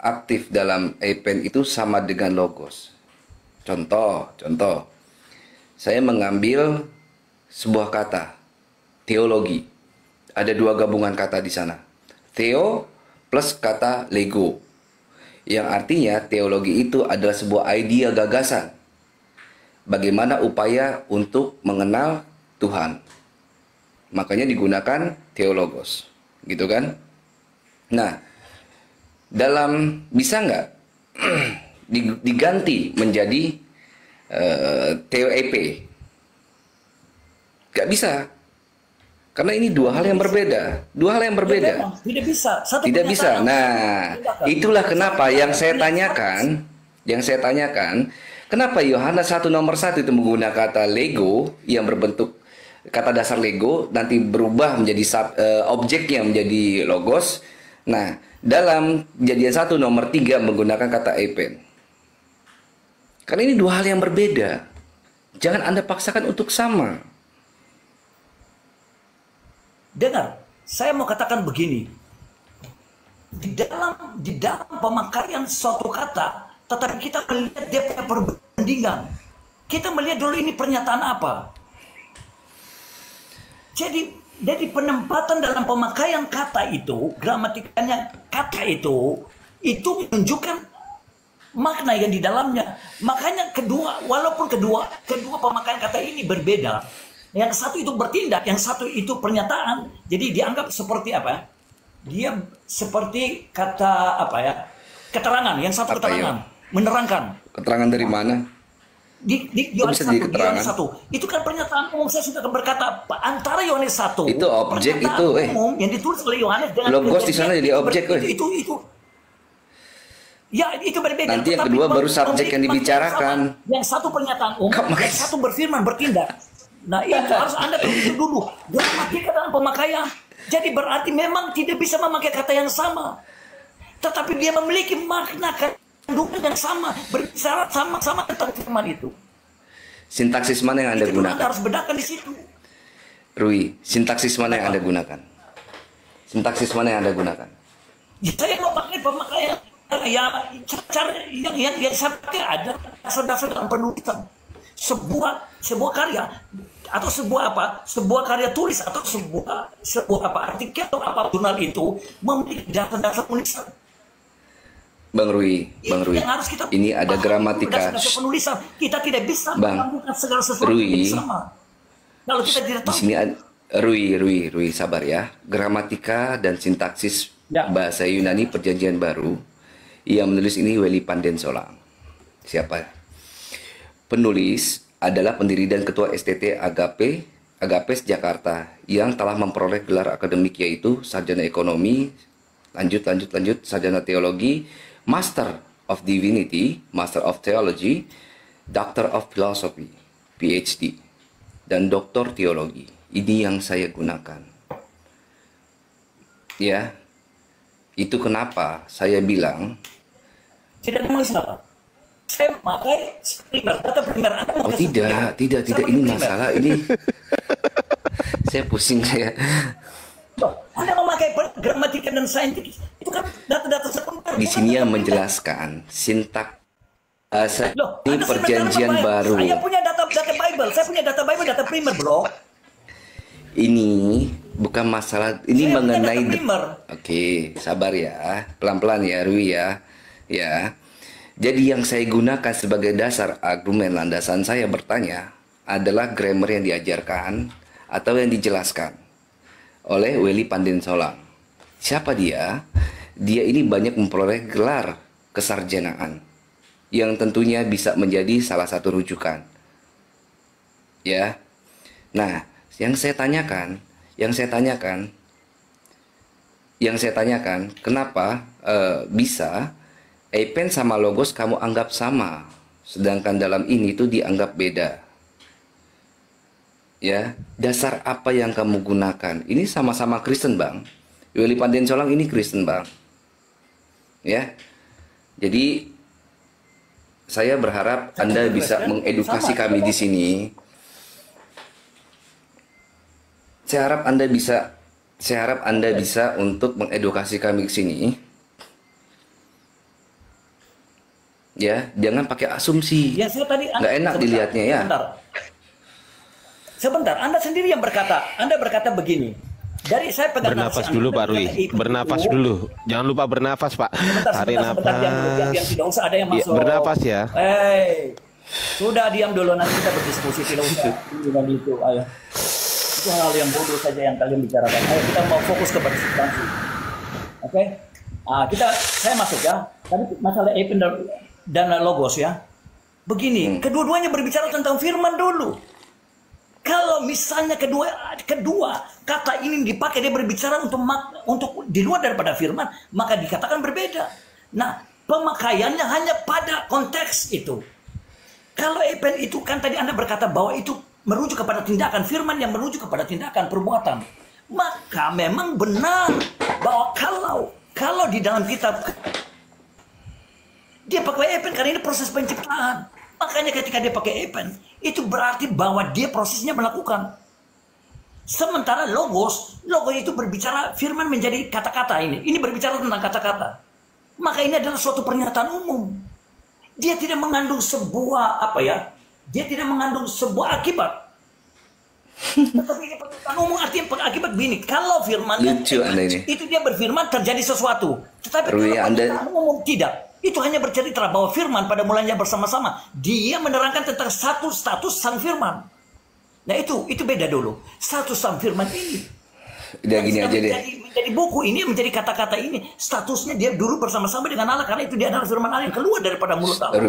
aktif dalam EPEN itu sama dengan logos. Contoh, saya mengambil sebuah kata, teologi. Ada dua gabungan kata di sana. Theo plus kata lego. Yang artinya teologi itu adalah sebuah idea gagasan. Bagaimana upaya untuk mengenal Tuhan. Makanya digunakan teologos. Gitu kan? Nah, bisa nggak diganti menjadi TOEP? Nggak bisa. Karena ini dua hal yang berbeda. Tidak bisa. Tidak bisa. Nah, itulah kenapa yang saya tanyakan, kenapa Yohanes 1 nomor 1 itu menggunakan kata Lego yang berbentuk kata dasar Lego nanti berubah menjadi objeknya menjadi logos. Nah, dalam Kejadian 1 nomor 3 menggunakan kata epen. Karena ini dua hal yang berbeda. Jangan Anda paksakan untuk sama. Dengar, saya mau katakan begini. Di dalam pemakaian suatu kata, tetapi kita melihat dia punya perbandingan. Kita melihat dulu ini pernyataan apa. Jadi penempatan dalam pemakaian kata itu, gramatikanya kata itu menunjukkan makna yang di dalamnya. Makanya walaupun kedua pemakaian kata ini berbeda, yang satu itu bertindak, yang satu itu pernyataan. Jadi dianggap seperti apa? Dia seperti kata apa ya? Keterangan. Yang satu keterangan, menerangkan. Keterangan dari mana? Di Yohanes 1 itu kan pernyataan umum. Saya sudah berkata antara Yohanes 1 itu objek itu umum yang ditulis oleh Yohanes dengan logos di sana jadi objek itu ya itu berbeda. Nanti yang kedua baru subjek yang dibicarakan. Yang satu pernyataan umum, yang satu berfirman bertindak. Nah itu harus Anda tulis dulu gramatika dalam pemakaian. Jadi berarti memang tidak bisa memakai kata yang sama, tetapi dia memiliki makna kandungan yang sama, berbicara sama-sama tentang firman itu. Sintaksis mana yang Anda gunakan? Anda harus bedakan di situ. Rui, sintaksis mana yang Anda gunakan? Sintaksis mana yang Anda gunakan? Ya, saya mau pakai pemakaian ya cara yang saya pakai ada dasar-dasar dalam penulisan sebuah karya atau sebuah karya tulis atau sebuah artikel atau apa jurnal itu memiliki dasar-dasar penulisan. Bang Rui, ini ada gramatika. Penulisan kita tidak bisa melakukan segala sesuatu Rui, sama. Kalau kita tidak tahu. Di sini Rui, sabar ya. Gramatika dan sintaksis bahasa Yunani Perjanjian Baru. Yang menulis ini Weli Pandensolang. Siapa? Penulis adalah pendiri dan ketua STT Agapes Jakarta yang telah memperoleh gelar akademik yaitu Sarjana Ekonomi, lanjut Sarjana Teologi, Master of Divinity, Master of Theology, Doctor of Philosophy, PhD, dan Doktor Teologi. Ini yang saya gunakan. Ya, itu kenapa saya bilang tidak masalah. Saya pakai primer. Oh tidak, ini masalah ini. Saya pusing saya. Anda memakai gramatika dan saintifik itu kan data-data sekunder. Di sini yang menjelaskan sintak ini perjanjian baru. Saya punya data Bible, data primer, bro. Ini bukan masalah, ini saya mengenai Oke, sabar ya, pelan-pelan ya, Rui ya. Ya. Jadi yang saya gunakan sebagai dasar argumen landasan saya bertanya adalah grammar yang diajarkan atau yang dijelaskan oleh Weli Pandensolang. Siapa dia? Dia ini banyak memperoleh gelar kesarjanaan yang tentunya bisa menjadi salah satu rujukan. Ya. Nah, yang saya tanyakan, kenapa bisa epen sama logos kamu anggap sama, sedangkan dalam ini tuh dianggap beda. Ya, dasar apa yang kamu gunakan? Ini sama-sama Kristen, Bang. Weli Pandensolang ini Kristen, Bang. Ya. Jadi saya berharap Anda bisa mengedukasi kami di sini. Saya harap Anda bisa untuk mengedukasi kami di sini. ya, jangan pakai asumsi. Ya saya tadi nggak enak dilihatnya ya. Sebentar, Anda sendiri yang berkata, Anda berkata begini. Dari saya pegang bernafas dulu Pak Rui, bernafas dulu. Jangan lupa bernafas Pak. Tarik nafas. Yang tidak usah ada yang masuk. Bernafas ya. Sudah diam dulu, nanti kita berdiskusi, tidak usah dengan itu. Ayo. Itu hal yang bodoh saja yang kalian bicarakan. Ayo kita mau fokus kepada substansi. Oke? Saya masuk ya. Tadi masalah Epen dan Logos ya. Begini, kedua-duanya berbicara tentang firman dulu. Kalau misalnya kedua kata ini dipakai, dia berbicara untuk di luar daripada firman, maka dikatakan berbeda. Nah, pemakaiannya hanya pada konteks itu. Kalau Epen itu kan tadi Anda berkata bahwa itu merujuk kepada tindakan, firman yang merujuk kepada tindakan, perbuatan. Maka memang benar bahwa kalau di dalam kitab dia pakai Epen karena ini proses penciptaan. Makanya ketika dia pakai Epen, itu berarti bahwa dia prosesnya melakukan. Sementara logos itu berbicara firman menjadi kata-kata ini. Ini berbicara tentang kata-kata. Maka ini adalah suatu pernyataan umum. Dia tidak mengandung sebuah dia tidak mengandung sebuah akibat. Tetapi ini pernyataan umum artinya akibat begini. Kalau firman itu dia berfirman terjadi sesuatu. Tetapi kalau pernyataan umum tidak. Itu hanya bercerita bahwa firman pada mulanya bersama-sama. Dia menerangkan tentang satu status sang firman. Nah itu beda dulu. Satu sang firman ini. Udah gini aja deh. Menjadi buku ini, menjadi kata-kata ini. Statusnya dia dulu bersama-sama dengan Allah. Karena itu dia adalah firman Allah yang keluar daripada mulut Allah.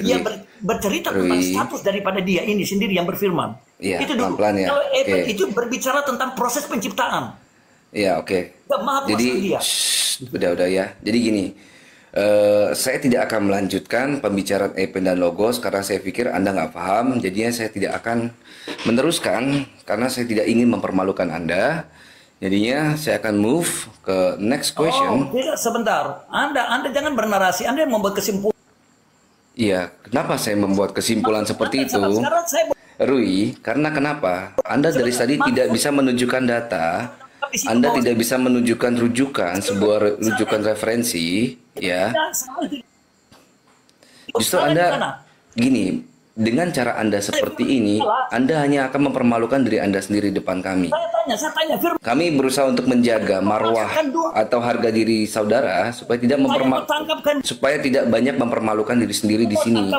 Dia bercerita tentang status daripada dia ini sendiri yang berfirman. Ya, itu dulu. Ya. Kalau itu berbicara tentang proses penciptaan. Ya oke. Jadi udah ya. Jadi gini. Saya tidak akan melanjutkan pembicaraan Epen dan Logos karena saya pikir Anda nggak paham. Jadinya saya tidak akan meneruskan karena saya tidak ingin mempermalukan Anda. Jadinya saya akan move ke next question. Tidak, sebentar. Anda jangan bernarasi. Anda membuat kesimpulan. Iya, kenapa saya membuat kesimpulan seperti itu? Rui, karena kenapa? Anda dari tadi tidak bisa menunjukkan data. Anda tidak bisa menunjukkan rujukan, sebuah rujukan referensi, ya. Justru Anda gini, dengan cara Anda seperti ini, Anda hanya akan mempermalukan diri Anda sendiri depan kami. Kami berusaha untuk menjaga marwah atau harga diri saudara supaya tidak banyak mempermalukan diri sendiri di sini.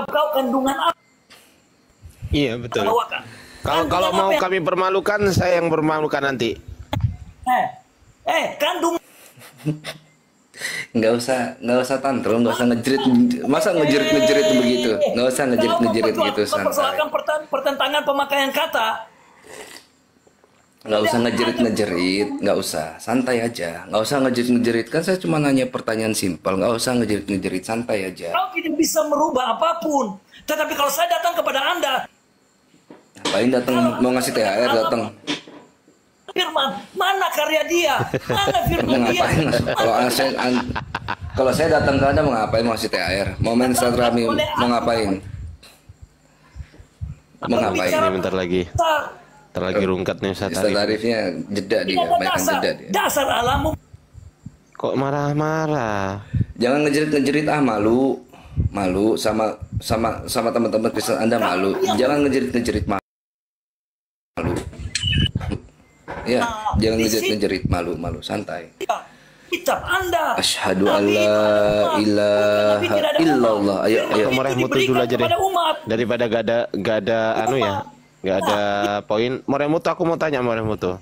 Iya betul. Kalau mau kami permalukan, saya yang permalukan nanti. Kandung. Nggak usah tantrum, nggak usah ngejerit. Masa ngejerit begitu? Nggak usah ngejerit gitu, santai. Pertentangan pemakaian kata. Nggak usah ngejerit, nggak usah, santai aja. Nggak usah ngejerit. Kan saya cuma nanya pertanyaan simpel, nggak usah ngejerit, santai aja. Kau tidak bisa merubah apapun. Tetapi kalau saya datang kepada Anda, ngapain datang? Mau ngasih THR datang? Firman, mana karya dia? Mana firman dia? Kalau saya datang ke Anda mau ngapain? Mau ngasih THR? Mau main silaturahmi? Mau ngapain? Mau ngapain? Ini bentar lagi rungkat nih Ustaz tarifnya jeda dia, mainkan jeda dia. Dasar alamu. Kok marah-marah? Jangan ngejerit malu sama teman-teman Kristen Anda malu. Jangan ngejerit malu. Ya, jangan ngejerit malu, santai. Kitab Anda. Asyhadu alla ilaha illallah. Ayo. Moreh mutu dulu aja deh. Daripada gak ada poin. Moreh mutu, aku mau tanya Moreh mutu.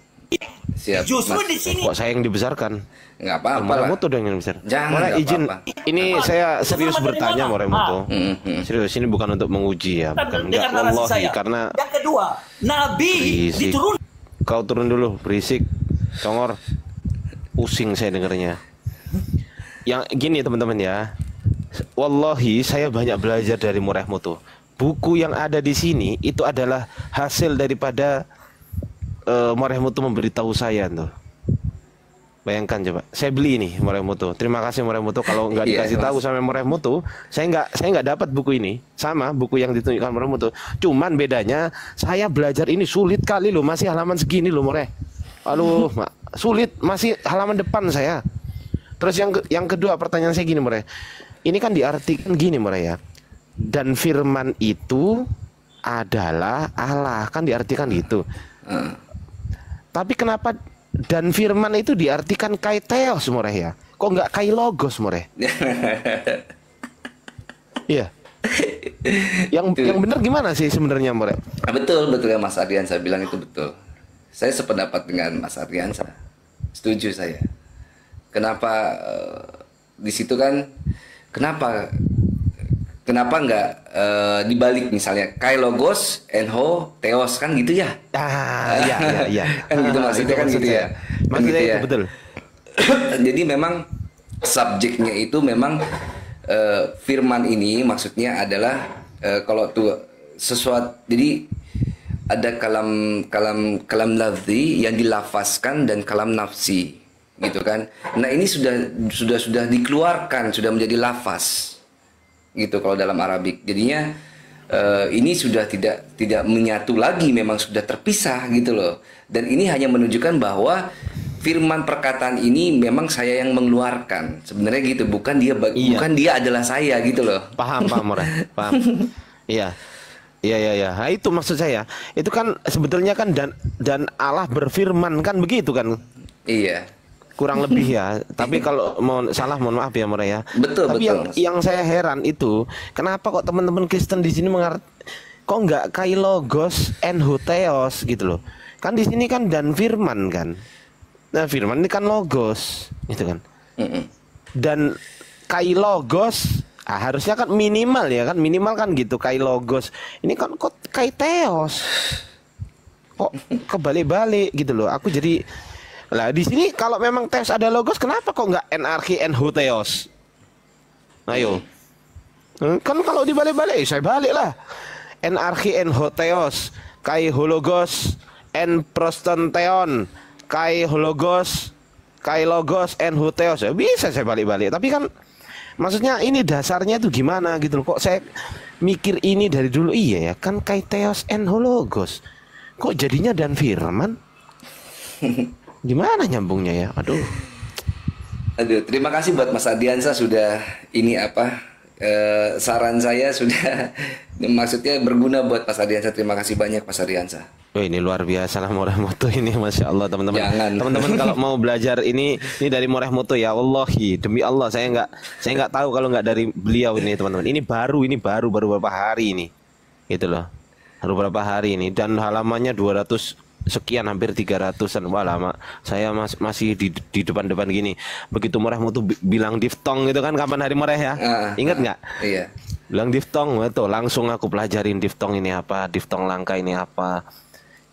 Siap. Justru di sini. Kok saya yang dibesarkan? Nggak apa-apa. Moreh mutu dong yang besar. Jangan. Izin. Ini saya serius bertanya Moreh mutu. Serius, ini bukan untuk menguji ya. Bukan. Enggak, wallahi, karena. Yang kedua, Nabi diturun. Kau turun dulu, berisik, congor, pusing saya dengarnya. Yang gini teman-teman ya, wallahi saya banyak belajar dari Moreh mutu. Buku yang ada di sini itu adalah hasil daripada Moreh mutu memberitahu saya tuh. Bayangkan coba, saya beli ini Moreh mutu. Terima kasih Moreh mutu. Kalau nggak dikasih tahu sama Moreh mutu, saya nggak dapat buku ini. Sama buku yang ditunjukkan Moreh mutu. Cuman bedanya saya belajar ini sulit kali loh, masih halaman segini loh Moreh. Aduh, sulit, masih halaman depan saya. Terus yang kedua pertanyaan saya gini Moreh. ini kan diartikan gini More ya. Dan firman itu adalah Allah, kan diartikan gitu. Tapi kenapa dan firman itu diartikan kai theos More ya? Kok nggak kai logos More? Iya. Yang benar gimana sih sebenarnya More? Betul ya Mas Ardian, saya bilang itu betul. Saya sependapat dengan Mas Ardiansa. Setuju saya. Kenapa di situ kan kenapa nggak dibalik misalnya kai logos enho theos kan gitu ya? Iya. Kan gitu maksudnya kan gitu ya. Maksudnya gitu ya. Betul. Jadi memang subjeknya itu memang firman ini maksudnya adalah kalau tuh sesuatu, jadi ada kalam lafzi yang dilafazkan dan kalam nafsi gitu kan. Nah ini sudah dikeluarkan, sudah menjadi lafaz gitu kalau dalam Arabik. Jadinya ini sudah tidak menyatu lagi, memang sudah terpisah gitu loh. Dan ini hanya menunjukkan bahwa firman perkataan ini memang saya yang mengeluarkan sebenarnya gitu, bukan dia adalah saya gitu loh. Paham More, paham. Iya. Nah, itu maksud saya. Itu kan sebetulnya kan dan Allah berfirman kan begitu kan? Iya. Kurang lebih ya. Tapi kalau mohon maaf ya More ya. Betul. Tapi yang saya heran itu kenapa kok teman-teman Kristen di sini kok nggak kai logos en theos gitu loh. Kan di sini kan dan firman kan. Nah, firman ini kan logos gitu kan. Dan kai logos harusnya kan minimal kan gitu kai logos. Ini kan kok kai theos. Kok kebalik-balik gitu loh. Aku jadi lah di sini kalau memang theos ada logos, kenapa kok nggak enarki enho theos? Ayo. Kan kalau dibalik-balik saya balik lah. Enarki enho theos, kai hologos en prostonteon, kai logos enho theos. Ya, bisa saya balik-balik. Tapi kan maksudnya ini dasarnya itu gimana gitu loh. Kok saya mikir ini dari dulu, iya ya kan kai theos en logos. Kok jadinya dan firman? Gimana nyambungnya ya? Aduh, terima kasih buat Mas Ardiansa sudah ini saran saya sudah maksudnya berguna buat Mas Ardiansa. Terima kasih banyak Mas Ardiansa. Oh, ini luar biasa lah Moreh Mutu ini, Masya Allah teman-teman. Teman-teman kalau mau belajar ini dari Moreh Mutu ya, wallahi demi Allah saya nggak tahu kalau nggak dari beliau ini teman-teman. Ini baru beberapa hari ini, gitu loh. Baru beberapa hari ini dan halamannya 200 sekian, hampir 300-an. Wah lama. Saya masih di depan-depan gini. Begitu Moreh Mutu bilang diftong gitu kan, kapan hari Moreh ya? Ingat nggak? Iya. Bilang diftong, betul. Langsung aku pelajarin diftong ini apa, diftong langka ini apa.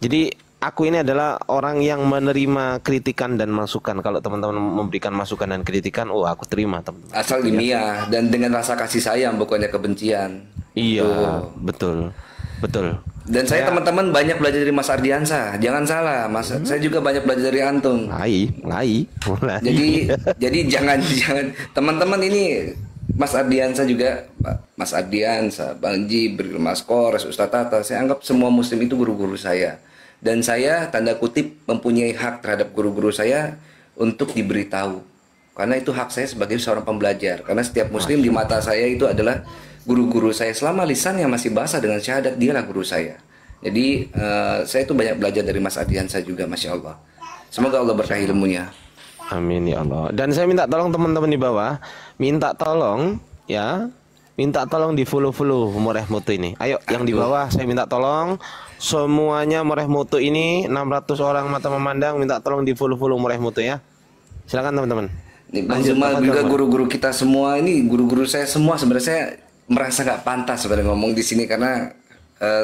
Jadi aku ini adalah orang yang menerima kritikan dan masukan. Kalau teman-teman memberikan masukan dan kritikan, aku terima teman-teman. Asal ilmiah dan dengan rasa kasih sayang, bukannya kebencian. Iya, betul. Dan saya teman-teman banyak belajar dari Mas Ardiansa. Jangan salah, Mas. Saya juga banyak belajar dari antum. Mulai. Jadi jangan teman-teman ini Mas Ardiansa juga, Mas Ardiansa, Bang Jibril, Mas Kores, Ustadz Tata. Saya anggap semua muslim itu guru-guru saya. Dan saya tanda kutip mempunyai hak terhadap guru-guru saya untuk diberitahu. Karena itu hak saya sebagai seorang pembelajar. Karena setiap muslim di mata saya itu adalah guru-guru saya. Selama lisannya masih basah dengan syahadat, dialah guru saya. Jadi saya itu banyak belajar dari Mas Ardiansa juga, Masya Allah. Semoga Allah berkah ilmunya. Amin ya Allah. Dan saya minta tolong teman-teman di bawah, minta tolong di follow Moreh Mutu ini. Ayo yang di bawah saya minta tolong semuanya Moreh Mutu ini 600 orang mata memandang, minta tolong di follow Moreh Mutu ya. Silakan teman-teman. Juga guru-guru kita semua ini, guru-guru saya semua sebenarnya saya merasa nggak pantas sebenarnya ngomong di sini karena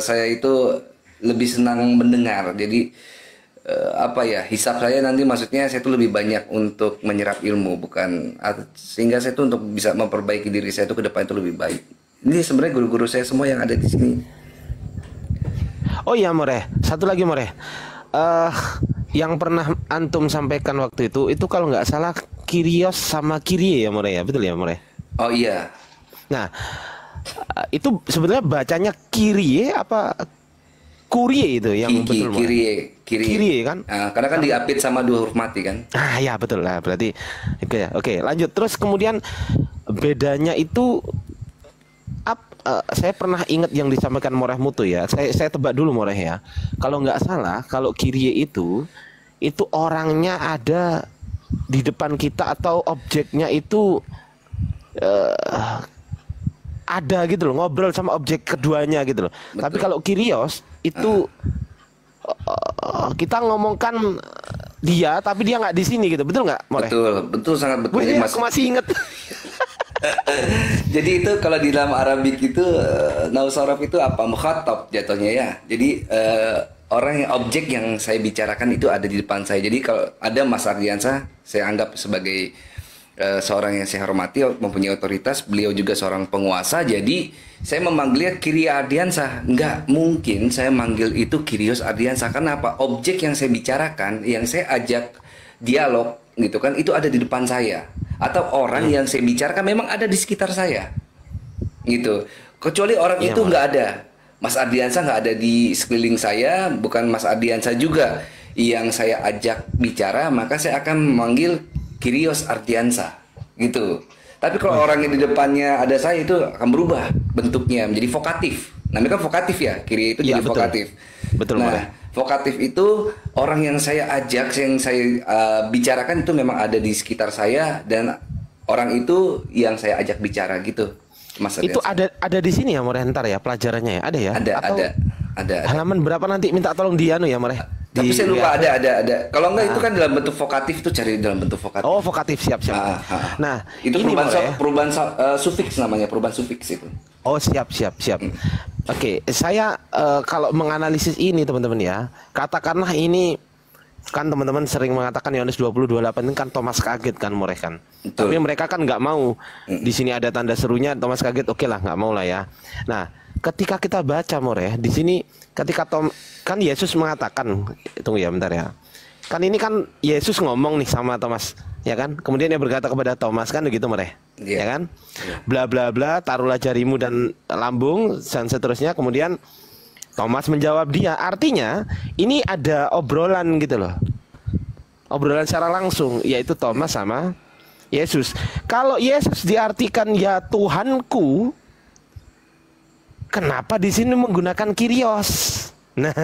saya itu lebih senang mendengar. Jadi hisab saya nanti maksudnya saya itu lebih banyak untuk menyerap ilmu, bukan sehingga saya itu untuk bisa memperbaiki diri saya itu ke depan itu lebih baik. Ini sebenarnya guru-guru saya semua yang ada di sini. Oh iya Moreh, satu lagi Moreh. Yang pernah antum sampaikan waktu itu kalau nggak salah Kyrios sama Kyrie ya Moreh ya, betul ya Moreh? Oh iya. Nah, itu sebenarnya bacanya Kyrie apa Kurie itu yang betul Kyrie kan? Karena kan diapit sama 2 huruf mati kan? Ya betul lah, berarti oke, lanjut. Terus kemudian bedanya itu saya pernah ingat yang disampaikan Moreh Mutu ya. Saya tebak dulu Moreh ya. Kalau nggak salah, kalau Kyrie itu orangnya ada di depan kita atau objeknya itu ada gitu loh, ngobrol sama objek keduanya gitu loh. Betul. Tapi kalau Kyrios itu kita ngomongkan dia, tapi dia nggak di sini gitu, betul nggak, Moreh? Betul sangat betul. Aku masih ingat. Jadi itu kalau di dalam Arabik itu nausaraf itu apa? Mukhatab jatuhnya ya. Jadi orang yang objek yang saya bicarakan itu ada di depan saya. Jadi kalau ada Mas Ardiansah, saya anggap sebagai seorang yang saya hormati, mempunyai otoritas. Beliau juga seorang penguasa. Jadi saya memanggilnya Kyrie Ardiansah. Nggak mungkin saya manggil itu Kyrios Ardiansah. Karena apa? Objek yang saya bicarakan, yang saya ajak dialog gitu kan, itu ada di depan saya. Atau orang yang saya bicarakan memang ada di sekitar saya gitu. Kecuali orang itu nggak ada, Mas Ardiansah nggak ada di sekeliling saya, bukan Mas Ardiansah juga yang saya ajak bicara, maka saya akan memanggil Kyrios Ardiansah gitu. Tapi kalau orang yang di depannya ada saya, itu akan berubah bentuknya menjadi vokatif. Namanya kan vokatif ya, Kyrie itu jadi betul. vokatif. Betul. Nah, vokatif itu orang yang saya ajak, yang saya bicarakan itu memang ada di sekitar saya, dan orang itu yang saya ajak bicara gitu, Mas. Itu ada di sini ya, Moreh, ntar ya pelajarannya ya, ada ya? Ada. Halaman berapa nanti minta tolong dia ya, Moreh? Tapi saya lupa ada. Kalau enggak itu kan dalam bentuk vokatif, itu cari dalam bentuk vokatif. Oh, vokatif, siap. Nah, itu ini perubahan sufiks namanya, perubahan sufiks itu. Oh, siap. Oke, saya kalau menganalisis ini teman-teman ya, katakanlah ini kan teman-teman sering mengatakan Yohanes 20:28 ini kan Thomas kaget kan, Moreh kan. Betul. Tapi mereka kan nggak mau. Di sini ada tanda serunya, Thomas kaget, oke lah, nggak mau lah ya. Nah, ketika kita baca Moreh di sini, ketika kan Yesus mengatakan, tunggu ya bentar ya. Kan ini kan Yesus ngomong nih sama Thomas, ya kan? Kemudian dia berkata kepada Thomas kan begitu, Moreh. Ya kan? Bla bla bla, taruhlah jarimu dan lambung dan seterusnya. Kemudian Thomas menjawab dia. Artinya ini ada obrolan gitu loh. Obrolan secara langsung, yaitu Thomas sama Yesus. Kalau Yesus diartikan ya Tuhanku, kenapa di sini menggunakan Kyrios? Nah,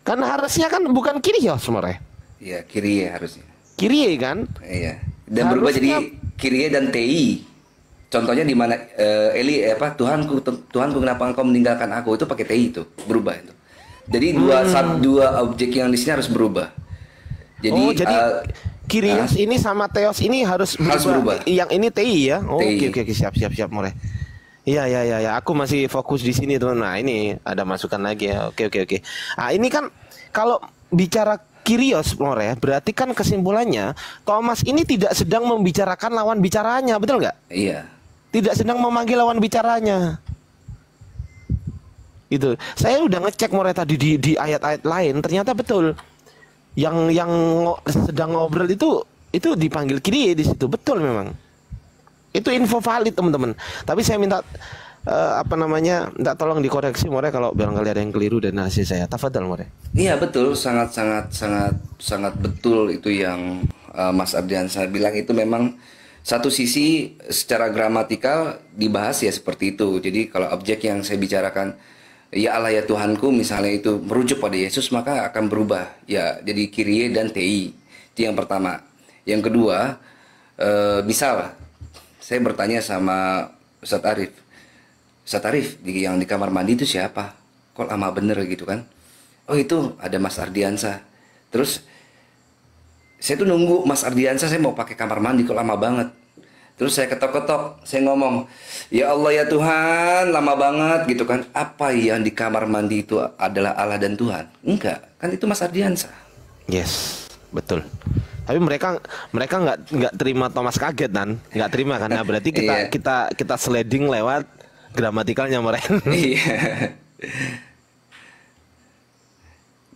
kan harusnya kan bukan Kyrios, Moreh. Iya, Kyrie harusnya. Kyrie kan? Iya. Dan berubah jadi Kyrie dan TI. Contohnya di mana Tuhanku kenapa engkau meninggalkan aku, itu pakai TI itu, berubah itu. Jadi dua objek yang di sini harus berubah. Jadi Kyrios ini sama Theos ini harus berubah. Yang ini TI ya. Oke, siap Moreh. Iya. Aku masih fokus di sini, teman. Nah, ini ada masukan lagi ya. Oke. Ah, ini kan kalau bicara Kyrios, Moreh, berarti kan kesimpulannya Thomas ini tidak sedang membicarakan lawan bicaranya, betul nggak? Iya. Tidak sedang memanggil lawan bicaranya. Itu. Saya udah ngecek, Moreh, tadi di ayat-ayat lain, ternyata betul. Yang sedang ngobrol itu dipanggil Kyrie di situ, betul memang. Itu info valid, teman-teman. Tapi saya minta minta tolong dikoreksi, Moreh, kalau barangkali ada yang keliru dan hasil saya. Tafadhal, Moreh. Iya, betul, sangat betul itu yang Mas Ardiansah bilang. Itu memang satu sisi secara gramatikal dibahas ya seperti itu. Jadi kalau objek yang saya bicarakan ya Allah ya Tuhanku misalnya itu merujuk pada Yesus, maka akan berubah ya jadi Kyrie dan TI. Itu yang pertama. Yang kedua, misal saya bertanya sama Ustadz Arif, yang di kamar mandi itu siapa? Kok lama bener gitu kan? Oh, itu ada Mas Ardiansah. Terus saya tuh nunggu Mas Ardiansah, saya mau pakai kamar mandi kok lama banget. Terus saya ketok-ketok, saya ngomong, ya Allah ya Tuhan, lama banget gitu kan. Apa yang di kamar mandi itu adalah Allah dan Tuhan? Enggak, kan itu Mas Ardiansah. Yes, betul. Tapi mereka nggak terima Thomas kaget kan? Nggak terima karena berarti kita sliding lewat gramatikalnya mereka. Iya.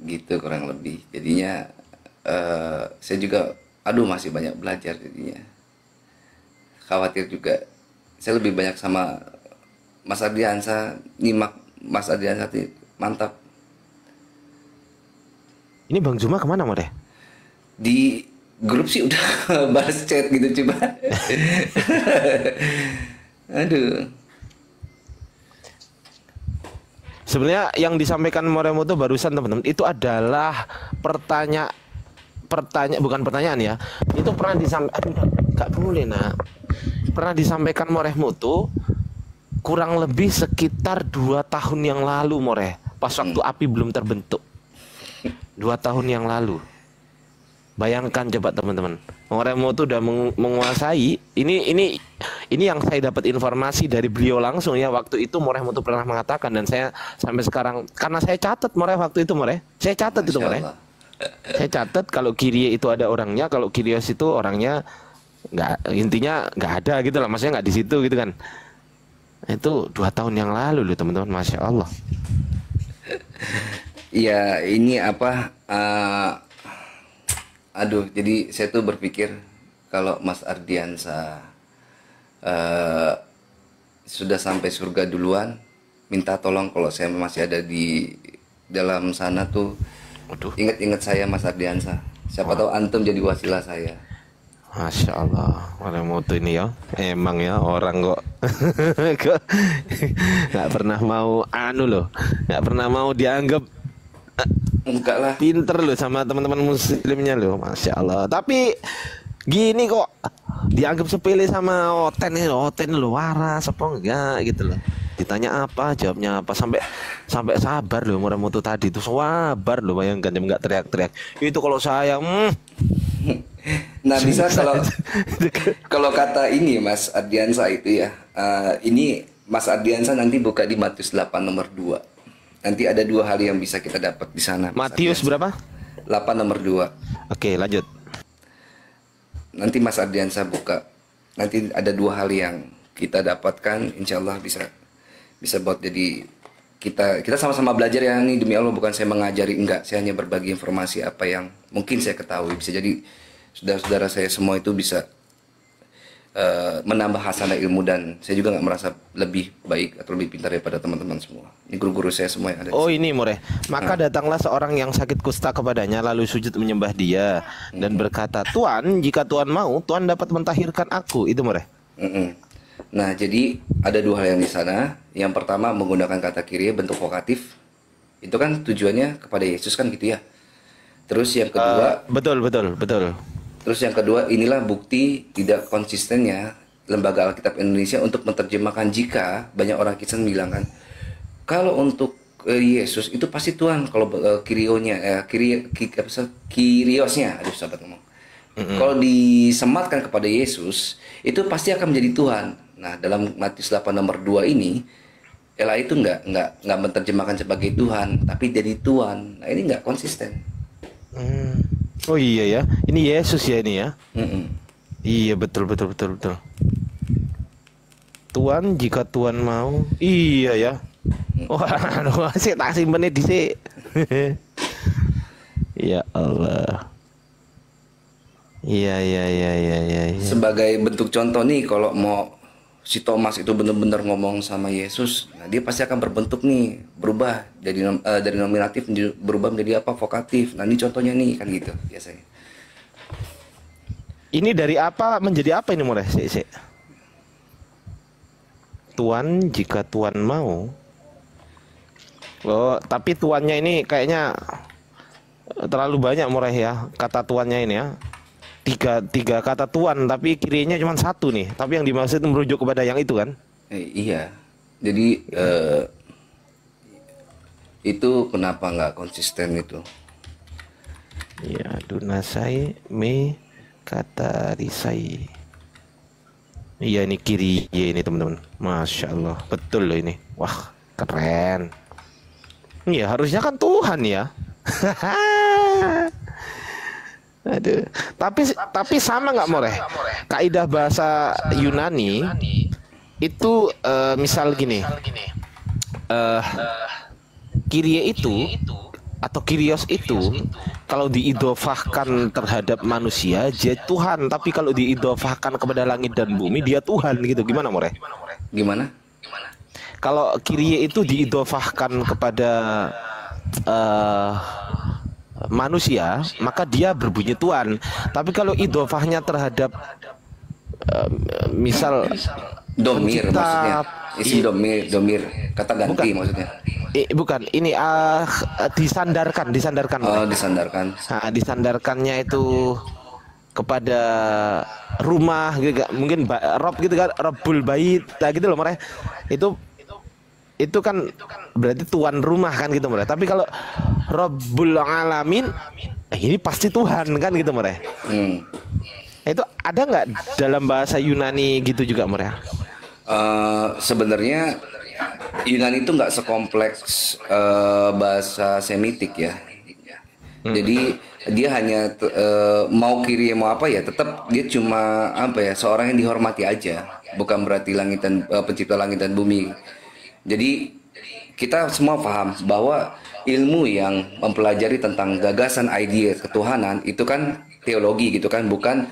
Gitu kurang lebih. Jadinya saya juga masih banyak belajar jadinya. Khawatir juga. Saya lebih banyak sama Mas Ardiansah, nyimak Mas Ardiansah, mantap. Ini Bang Zuma kemana, Moreh? grup sih udah balas chat gitu coba. Aduh. Sebenarnya yang disampaikan Moremoto barusan teman-teman itu adalah bukan pertanyaan ya. Itu pernah disampaikan, nggak boleh nak. Pernah disampaikan Moremoto kurang lebih sekitar 2 tahun yang lalu Moreh. Pas waktu api belum terbentuk. 2 tahun yang lalu. Bayangkan coba teman-teman. Moremoto udah menguasai. Ini yang saya dapat informasi dari beliau langsung ya. Waktu itu Moremoto pernah mengatakan, dan saya sampai sekarang karena saya catat Moreh waktu itu Moreh. Saya catat itu Moreh. Saya catat kalau Kyrie itu ada orangnya, kalau Kyrios itu orangnya nggak, intinya nggak ada gitu lah. Maksudnya nggak di situ gitu kan. Itu 2 tahun yang lalu loh teman-teman. Masya Allah. Ya ini apa? Aduh, jadi saya tuh berpikir kalau Mas Ardiansa sudah sampai surga duluan, minta tolong kalau saya masih ada di dalam sana tuh, ingat-ingat saya Mas Ardiansa. Siapa tahu antum jadi wasilah saya. Masya Allah, Moremoto ini ya, emang ya orang kok nggak pernah mau loh, nggak pernah mau dianggap enggak lah, pinter loh sama teman-teman muslimnya loh, Masya Allah. Tapi gini kok dianggap sepele sama Oten loh, waras apa enggak gitu loh. Ditanya apa, jawabnya apa, sampai sabar loh Moremoto tadi tuh, sabar loh, bayangkan enggak teriak-teriak. Itu kalau saya nah bisa kalau kata ini Mas Ardiansa itu ya, ini Mas Ardiansa nanti buka di Matius 8 nomor 2. Nanti ada 2 hal yang bisa kita dapat di sana. Matius berapa? 8 nomor 2. Oke, lanjut. Nanti Mas Ardiansa buka. Nanti ada 2 hal yang kita dapatkan, insya Allah bisa buat jadi kita sama-sama belajar ya. Ini demi Allah bukan saya mengajari, enggak. Saya hanya berbagi informasi apa yang mungkin saya ketahui. Bisa jadi saudara-saudara saya semua itu bisa menambah hasanah ilmu, dan saya juga nggak merasa lebih baik atau lebih pintar daripada teman-teman semua. Ini guru-guru saya semua yang ada. Oh ini Moreh, maka datanglah seorang yang sakit kusta kepadanya, lalu sujud menyembah dia dan berkata, Tuan, jika Tuan mau, Tuan dapat mentahirkan aku. Itu Moreh. Nah jadi ada 2 hal yang di sana. Yang pertama menggunakan kata Kyrie bentuk vokatif. Itu kan tujuannya kepada Yesus kan gitu ya. Terus yang kedua betul. Terus yang kedua, inilah bukti tidak konsistennya Lembaga Alkitab Indonesia untuk menerjemahkan, jika banyak orang Kristen bilang kan, kalau untuk Yesus itu pasti Tuhan, kalau Kyriosnya, aduh sahabat ngomong. Kalau disematkan kepada Yesus, itu pasti akan menjadi Tuhan. Nah, dalam Matius 8 nomor 2 ini, Ella itu nggak menerjemahkan sebagai Tuhan, tapi jadi Tuhan. Nah, ini nggak konsisten. Oh iya ya, ini Yesus ya ini ya. Iya betul. Tuhan, jika Tuhan mau, iya ya. Wah, sih tak simpennya di sini. Ya Allah. Iya. Sebagai bentuk contoh nih, kalau mau si Thomas itu benar-benar ngomong sama Yesus, nah dia pasti akan berbentuk nih, berubah dari nominatif berubah menjadi apa, vokatif. Nah ini contohnya nih kan gitu biasanya. Ini dari apa menjadi apa ini Moreh? Tuan, jika Tuan mau. Oh, tapi tuannya ini kayaknya terlalu banyak Moreh ya, kata tuannya ini ya. Tiga kata Tuan, tapi kirinya cuma 1 nih. Tapi yang dimaksud merujuk kepada yang itu kan? Iya. Jadi itu kenapa nggak konsisten itu? Ya, dunasai me kata risai. Iya ini kiri ya ini teman-teman. Masya Allah, betul loh ini. Wah keren. Iya harusnya kan Tuhan ya. Aduh. Tapi sama nggak Moreh? Kaidah bahasa Yunani itu misal gini, Kyrie itu atau Kyrios itu kalau diidofahkan terhadap manusia dia Tuhan, tapi kalau diidofahkan kepada langit dan bumi dia Tuhan gitu. Gimana Moreh? Gimana? Kalau Kyrie itu diidofahkan kepada manusia, maka dia berbunyi Tuhan. Tapi kalau idhofahnya terhadap misal domir pencipta, maksudnya. Isim domir, kata ganti bukan, maksudnya. Bukan, ini disandarkan. Oh, disandarkan. Nah, disandarkannya itu kepada rumah gitu, mungkin Rob gitu kan, Robbul Bait, gitu loh mereka. Itu kan berarti tuan rumah kan gitu mereka. Tapi kalau Rabbul Alamin, ini pasti Tuhan kan gitu mereka. Itu ada nggak dalam bahasa Yunani gitu juga mereka? Sebenarnya Yunani itu nggak sekompleks bahasa Semitik ya. Jadi dia hanya mau kiri mau apa ya, tetap dia cuma apa ya, seorang yang dihormati aja, bukan berarti pencipta langit dan bumi. Jadi kita semua paham bahwa ilmu yang mempelajari tentang gagasan ide ketuhanan itu kan teologi gitu kan, bukan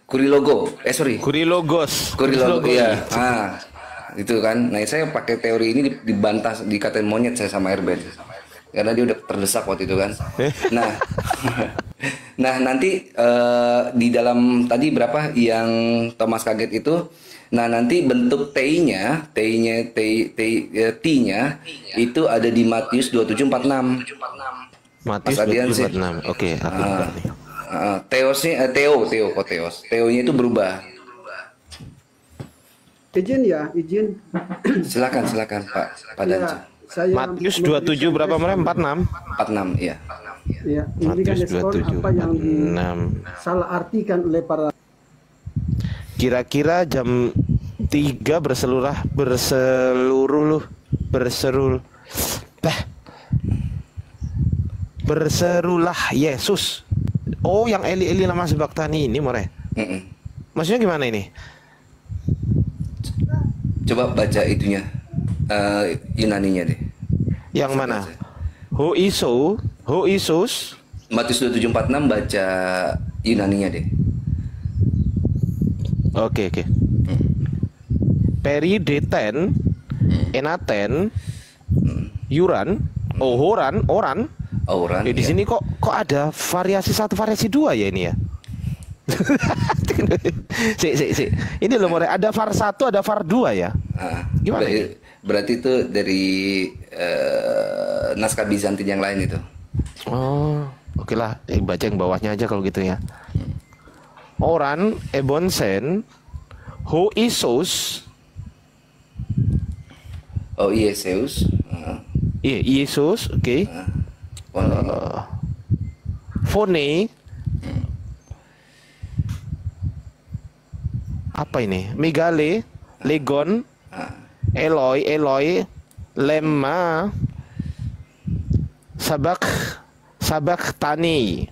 Kurilogos ya. Itu kan. Nah, saya pakai teori ini dibantah, dikatain monyet saya sama Erben. Karena dia udah terdesak waktu itu kan. Nah, nah nanti di dalam tadi berapa yang Thomas kaget itu, nah nanti bentuk T-nya itu ada di Matius 27:46. Matius 27:46. Oke, aku buka nih. Teonya itu berubah. Izin. Silakan Pak Danca. Matius 27 berapa mereka? 46? 46, iya. Ya, ini kan respon apa yang salah artikan oleh para. Kira-kira jam 3 berserulah Yesus. Oh, yang Eli lama sebaktani ini more. Maksudnya gimana ini? Coba baca itunya, Yunaninya deh. Yang mana? Ho isos. Matius 27:46 baca Yunaninya deh. Oke. Peri deten, enaten, yuran, oran. Di sini kok ada variasi 1, variasi 2 ya ini ya? Si. Ini loh more, ada var 1, ada var 2 ya. Gimana ini? Berarti itu dari naskah Bizantin yang lain itu. Oh, oke lah, baca yang bawahnya aja kalau gitu ya. Oran ebonsen ho isos. Oh, Yesus. Iya, Yesus, oke. Phone. Apa ini? Megale, legon, Eloi, lemma, sabak tani,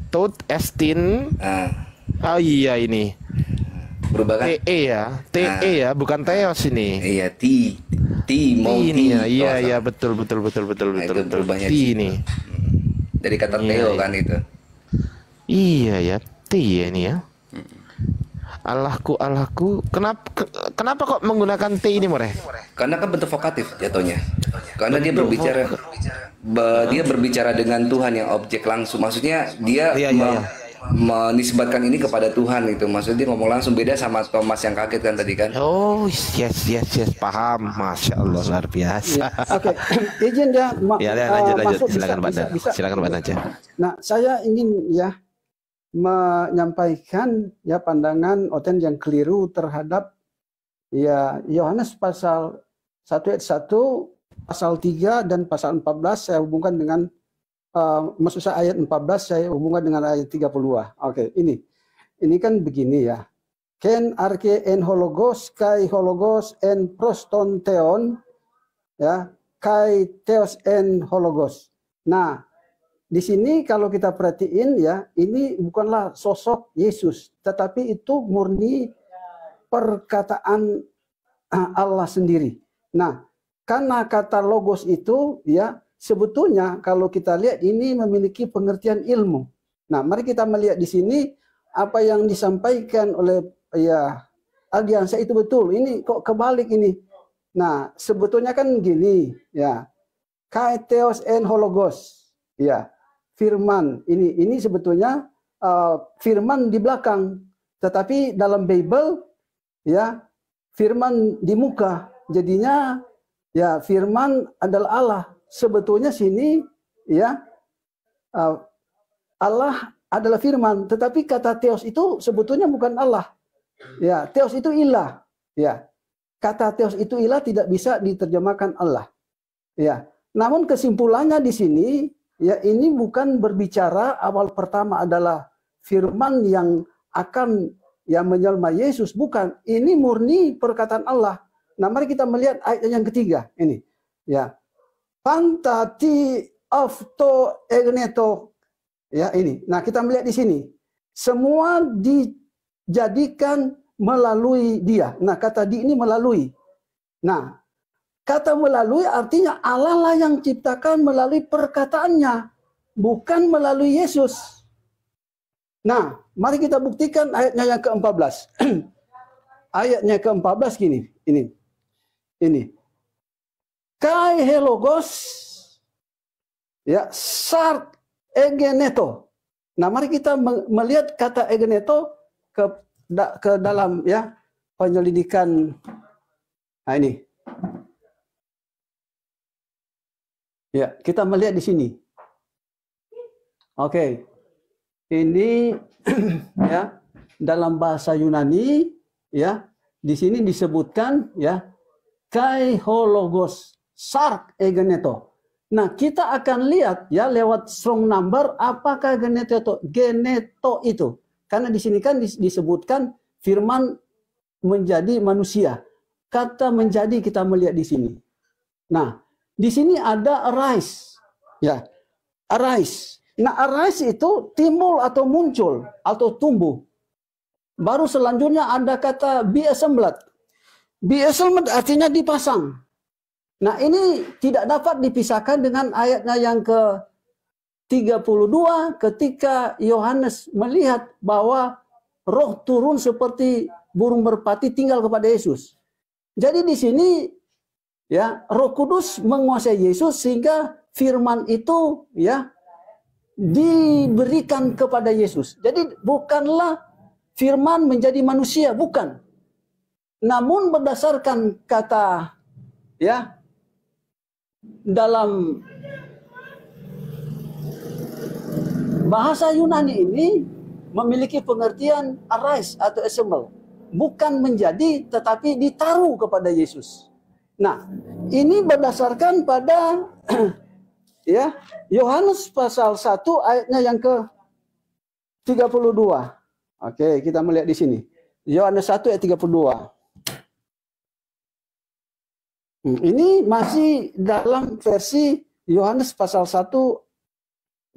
tot estin. Oh iya ini. Berubah kan? TE ya, bukan teos ini. Iya, mau ini ya. Iya, betul. Berubahnya T ini. Dari kata Theo kan itu. Iya ya, T ya ini ya. Allahku. Kenapa kok menggunakan T ini, More? Karena kan bentuk vokatif jatuhnya. Karena dia berbicara dengan Tuhan yang objek langsung. Maksudnya dia menisbatkan ini kepada Tuhan itu. Maksudnya dia ngomong langsung, beda sama Thomas yang kaget kan tadi kan. Oh, yes, paham. Masya Allah, luar biasa. Oke. Izin ya. Lanjut. Silakan Pak Naja. Nah, saya ingin menyampaikan pandangan Oten yang keliru terhadap Yohanes pasal 1 ayat 1, pasal 3 dan pasal 14 saya hubungkan dengan maksud saya ayat 14 saya hubungkan dengan ayat 30. Oke, ini kan begini ya. Ken arke en hologos kai hologos en proston theon ya, kai theos en hologos. Nah, di sini kalau kita perhatiin ya, ini bukanlah sosok Yesus, tetapi itu murni perkataan Allah sendiri. Nah, karena kata logos itu ya sebetulnya kalau kita lihat ini memiliki pengertian ilmu. Nah, mari kita melihat di sini apa yang disampaikan oleh Aldiansa itu betul. Ini kok kebalik ini. Nah, sebetulnya kan gini, ya. Kai theos en hologos. Ya. Firman. Ini sebetulnya firman di belakang. Tetapi dalam Bible, ya, firman di muka. Jadinya ya firman adalah Allah. Sebetulnya sini ya Allah adalah firman, tetapi kata theos itu sebetulnya bukan Allah. Ya, theos itu ilah. Ya. Kata theos itu ilah tidak bisa diterjemahkan Allah. Ya. Namun kesimpulannya di sini ya ini bukan berbicara awal pertama adalah firman yang akan yang menyelma Yesus, bukan. Ini murni perkataan Allah. Nah, mari kita melihat ayat yang ketiga ini. Ya. Pantati afto egneto. Ya, ini. Nah, kita melihat di sini. Semua dijadikan melalui dia. Nah, kata di ini melalui. Nah, kata melalui artinya Allah lah yang ciptakan melalui perkataannya, bukan melalui Yesus. Nah, mari kita buktikan ayatnya yang ke-14. Ayatnya ke-14 gini, ini. Kai helogos ya sart egeneto. Nah, mari kita melihat kata egeneto ke dalam ya penyelidikan. Nah, ini. Ya, kita melihat di sini. Oke. Ini ya dalam bahasa Yunani ya di sini disebutkan ya kai hologos sark egeneto. Nah, kita akan lihat ya lewat strong number apakah geneto itu. Karena di sini kan disebutkan firman menjadi manusia. Kata menjadi kita melihat di sini. Nah, di sini ada arise. Ya. Arise. Nah, arise itu timbul atau muncul atau tumbuh. Baru selanjutnya ada kata be assembled. Be assembled artinya dipasang. Nah, ini tidak dapat dipisahkan dengan ayatnya yang ke-32 ketika Yohanes melihat bahwa roh turun seperti burung merpati tinggal kepada Yesus. Jadi di sini ya Roh Kudus menguasai Yesus sehingga firman itu ya diberikan kepada Yesus. Jadi bukanlah firman menjadi manusia, bukan. Namun berdasarkan kata ya dalam bahasa Yunani ini memiliki pengertian arise atau assemble. Bukan menjadi tetapi ditaruh kepada Yesus. Nah, ini berdasarkan pada ya Yohanes pasal 1 ayatnya yang ke-32. Oke, kita melihat di sini. Yohanes 1 ayat 32. Ini masih dalam versi Yohanes pasal 1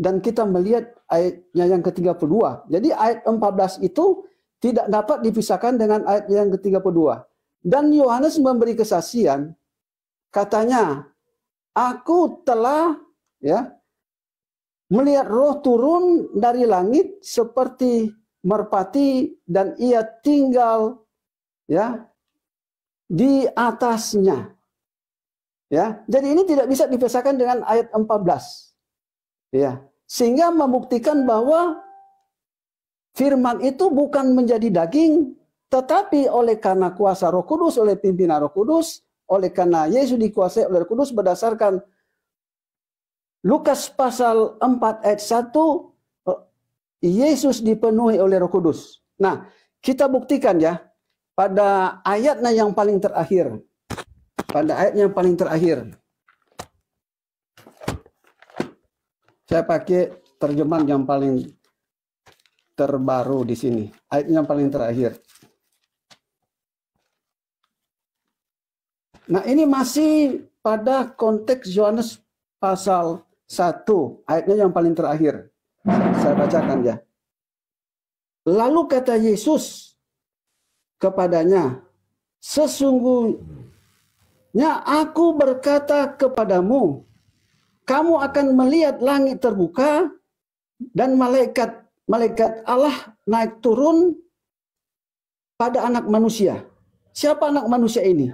dan kita melihat ayatnya yang ke-32. Jadi ayat 14 itu tidak dapat dipisahkan dengan ayat yang ke-32. Dan Yohanes memberi kesaksian, katanya, aku telah ya melihat roh turun dari langit seperti merpati dan ia tinggal ya di atasnya. Ya, jadi ini tidak bisa dipisahkan dengan ayat 14. Ya, sehingga membuktikan bahwa firman itu bukan menjadi daging, tetapi oleh karena kuasa Roh Kudus, oleh pimpinan Roh Kudus, oleh karena Yesus dikuasai oleh Roh Kudus berdasarkan Lukas pasal 4 ayat 1, Yesus dipenuhi oleh Roh Kudus. Nah, kita buktikan ya pada ayatnya yang paling terakhir. Pada ayatnya yang paling terakhir. Saya pakai terjemahan yang paling terbaru di sini. Ayatnya yang paling terakhir. Nah, ini masih pada konteks Yohanes pasal 1, ayatnya yang paling terakhir. Saya bacakan ya. Lalu kata Yesus kepadanya, sesungguhnya aku berkata kepadamu, kamu akan melihat langit terbuka dan malaikat Allah naik turun pada anak manusia. Siapa anak manusia ini?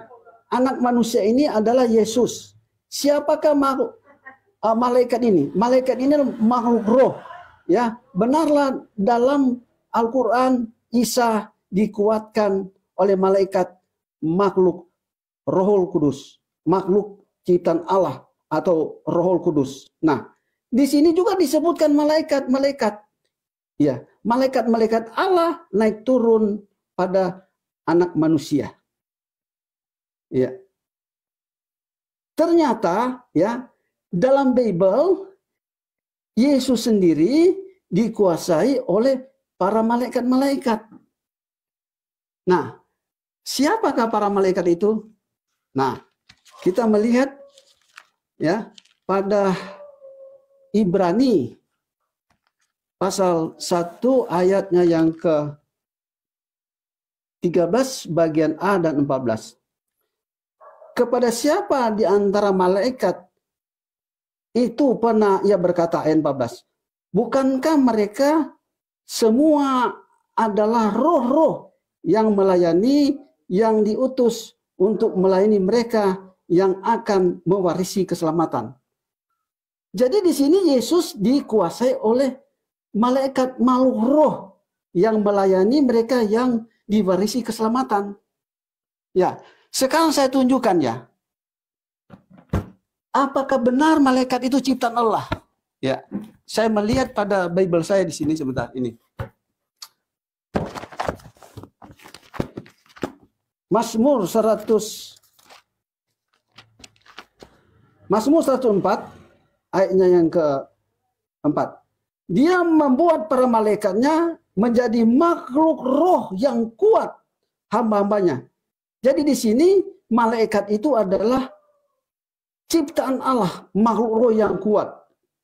Anak manusia ini adalah Yesus. Siapakah malaikat ini? Malaikat ini makhluk roh. Ya, benarlah dalam Al-Quran Isa dikuatkan oleh malaikat makhluk Rohul Kudus, makhluk ciptaan Allah atau Rohul Kudus. Nah, di sini juga disebutkan malaikat-malaikat. Ya, malaikat-malaikat Allah naik turun pada anak manusia. Ya. Ternyata ya, dalam Bible Yesus sendiri dikuasai oleh para malaikat-malaikat. Nah, siapakah para malaikat itu? Nah, kita melihat ya pada Ibrani pasal 1 ayatnya yang ke 13 bagian A dan 14. Kepada siapa di antara malaikat itu pernah ia berkata, ayat 14, bukankah mereka semua adalah roh-roh yang melayani, yang diutus untuk melayani mereka yang akan mewarisi keselamatan. Jadi di sini Yesus dikuasai oleh malaikat makhluk roh yang melayani mereka yang diwarisi keselamatan. Ya, sekarang saya tunjukkan ya. Apakah benar malaikat itu ciptaan Allah? Ya, saya melihat pada Bible saya di sini sebentar ini. Mazmur 104 ayatnya yang ke-4. Dia membuat para malaikatnya menjadi makhluk roh yang kuat hamba-hambanya. Jadi di sini malaikat itu adalah ciptaan Allah, makhluk roh yang kuat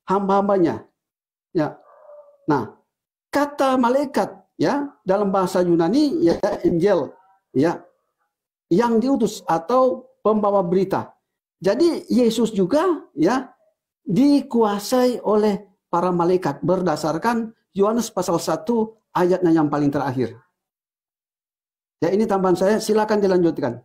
hamba-hambanya. Ya. Nah, kata malaikat ya dalam bahasa Yunani ya angel ya yang diutus atau pembawa berita. Jadi Yesus juga ya dikuasai oleh para malaikat berdasarkan Yohanes pasal 1 ayatnya yang paling terakhir. Ya, ini tambahan saya, silakan dilanjutkan.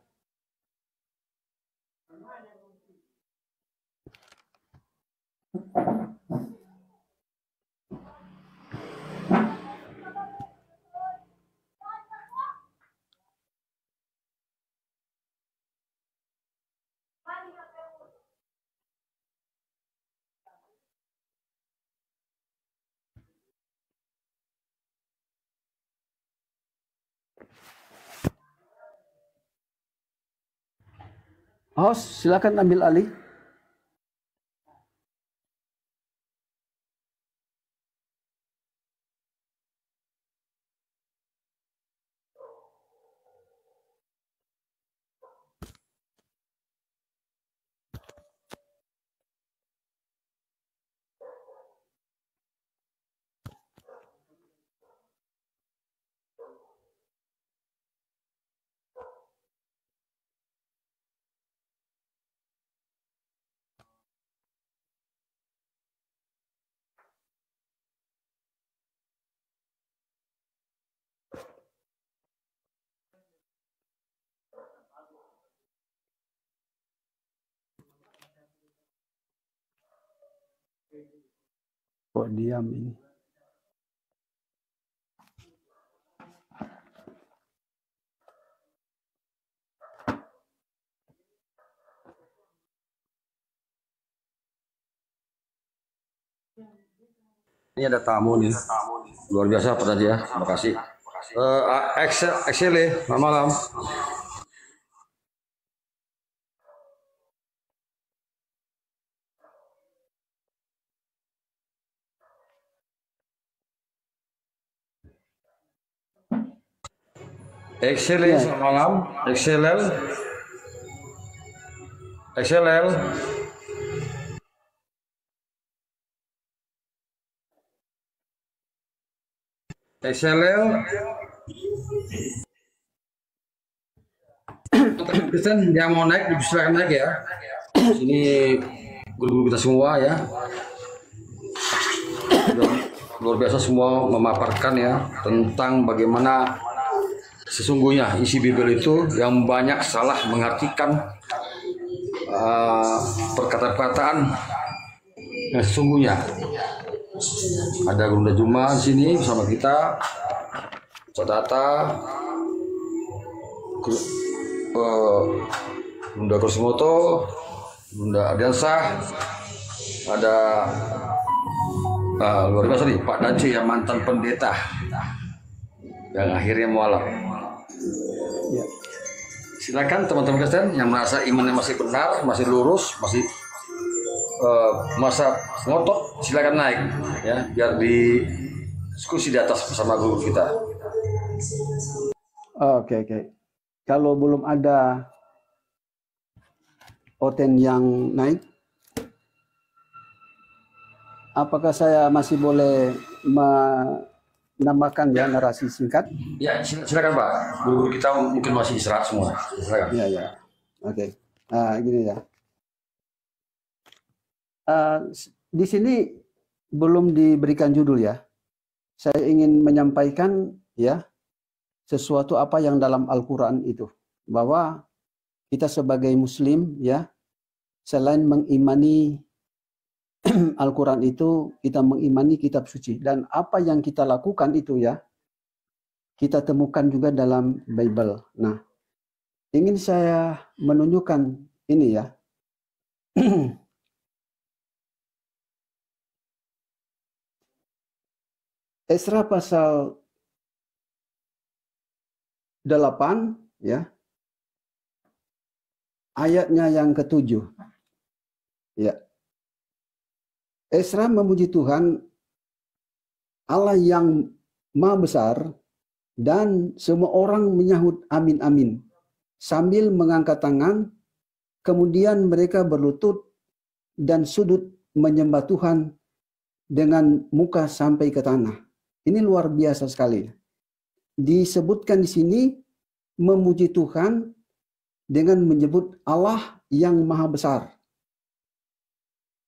Host, silakan ambil alih. Kok diam ini? Ini ada tamu nih, luar biasa Pak Tadi ya, terima kasih. Excel, selamat malam. Excel, selamat malam. XLL. Kristen yang mau naik silakan naik ya. Sini guru-guru kita semua ya. Luar biasa semua memaparkan ya tentang bagaimana sesungguhnya isi Bible itu yang banyak salah mengartikan perkataan-perkataan yang sesungguhnya. Ada Gunda Juma di sini bersama kita, Sadata, Gunda Kusumoto, Gunda Adiansah, ada luar biasa nih Pak Dace yang mantan pendeta yang akhirnya mualaf. Ya. Silakan teman-teman Kristen yang merasa imannya masih benar, masih lurus, masih masa ngotot, silakan naik ya, biar di diskusi di atas bersama guru kita. Oke. Kalau belum ada Oten yang naik, apakah saya masih boleh menambahkan ya narasi singkat? Ya, silakan Pak. Guru kita mungkin masih istirahat semua. Silakan. Ya. Oke. Gini ya. Di sini belum diberikan judul ya. Saya ingin menyampaikan ya sesuatu apa yang dalam Al-Quran itu, bahwa kita sebagai Muslim ya, selain mengimani Al-Quran itu, kita mengimani kitab suci, dan apa yang kita lakukan itu ya, kita temukan juga dalam Bible. Nah, ingin saya menunjukkan ini ya. Esra pasal 8 ya, ayatnya yang ke-7 ya. Esra memuji Tuhan Allah yang Maha Besar, dan semua orang menyahut amin amin sambil mengangkat tangan, kemudian mereka berlutut dan sujud menyembah Tuhan dengan muka sampai ke tanah. Ini luar biasa sekali. Disebutkan di sini memuji Tuhan dengan menyebut Allah yang Maha Besar.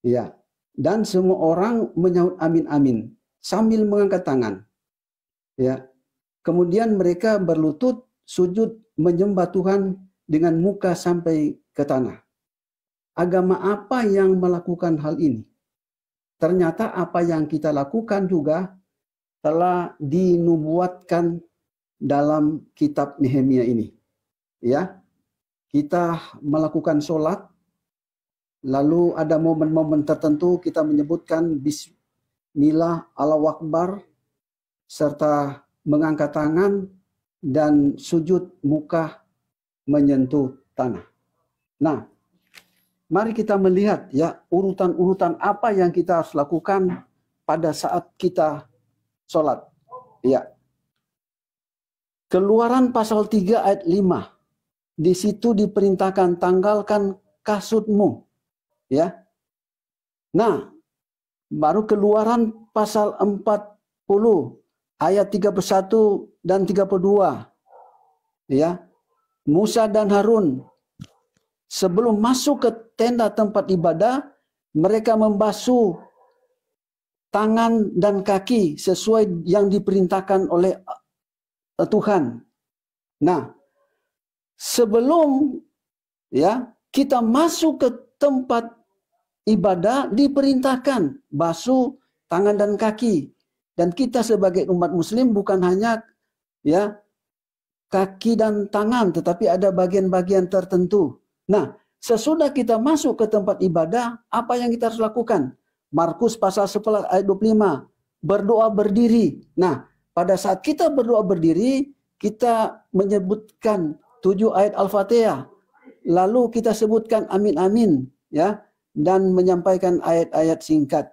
Ya, dan semua orang menyahut amin amin sambil mengangkat tangan. Ya. Kemudian mereka berlutut sujud menyembah Tuhan dengan muka sampai ke tanah. Agama apa yang melakukan hal ini? Ternyata apa yang kita lakukan juga telah dinubuatkan dalam kitab Nehemia ini. Ya, kita melakukan sholat, lalu ada momen-momen tertentu kita menyebutkan Bismillah, Allahu Akbar, serta mengangkat tangan dan sujud muka menyentuh tanah. Nah, mari kita melihat ya urutan-urutan apa yang kita harus lakukan pada saat kita sholat. Ya. Keluaran pasal 3 ayat 5. Di situ diperintahkan tanggalkan kasutmu. Ya. Nah, baru Keluaran pasal 40 ayat 31 dan 32. Ya. Musa dan Harun sebelum masuk ke tenda tempat ibadah, mereka membasuh tangan dan kaki sesuai yang diperintahkan oleh Tuhan. Nah, sebelum ya kita masuk ke tempat ibadah diperintahkan basuh tangan dan kaki. Dan kita sebagai umat muslim bukan hanya ya kaki dan tangan, tetapi ada bagian-bagian tertentu. Nah, sesudah kita masuk ke tempat ibadah, apa yang kita harus lakukan? Markus pasal 11 ayat 25, berdoa berdiri. Nah, pada saat kita berdoa berdiri, kita menyebutkan 7 ayat Al-Fatihah. Lalu kita sebutkan amin amin ya, dan menyampaikan ayat-ayat singkat.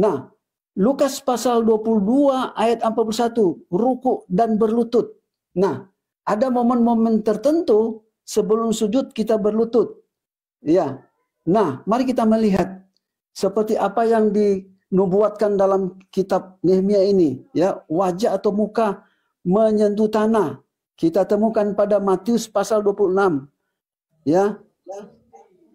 Nah, Lukas pasal 22 ayat 41, ruku dan berlutut. Nah, ada momen-momen tertentu sebelum sujud kita berlutut. Ya. Nah, mari kita melihat seperti apa yang dinubuatkan dalam kitab Nehemia ini, ya, wajah atau muka menyentuh tanah. Kita temukan pada Matius pasal 26. Ya.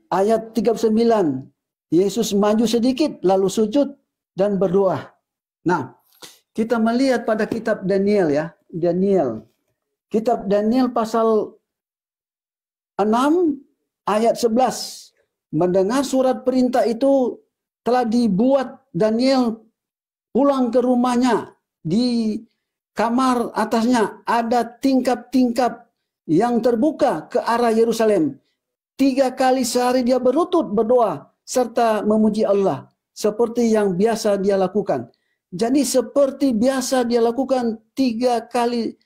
Ayat 39. Yesus maju sedikit lalu sujud dan berdoa. Nah, kita melihat pada kitab Daniel ya, Daniel Kitab Daniel pasal 6 ayat 11. Mendengar surat perintah itu telah dibuat Daniel pulang ke rumahnya. Di kamar atasnya ada tingkap-tingkap yang terbuka ke arah Yerusalem. 3 kali sehari dia berlutut berdoa serta memuji Allah seperti yang biasa dia lakukan. Jadi seperti biasa dia lakukan 3 kali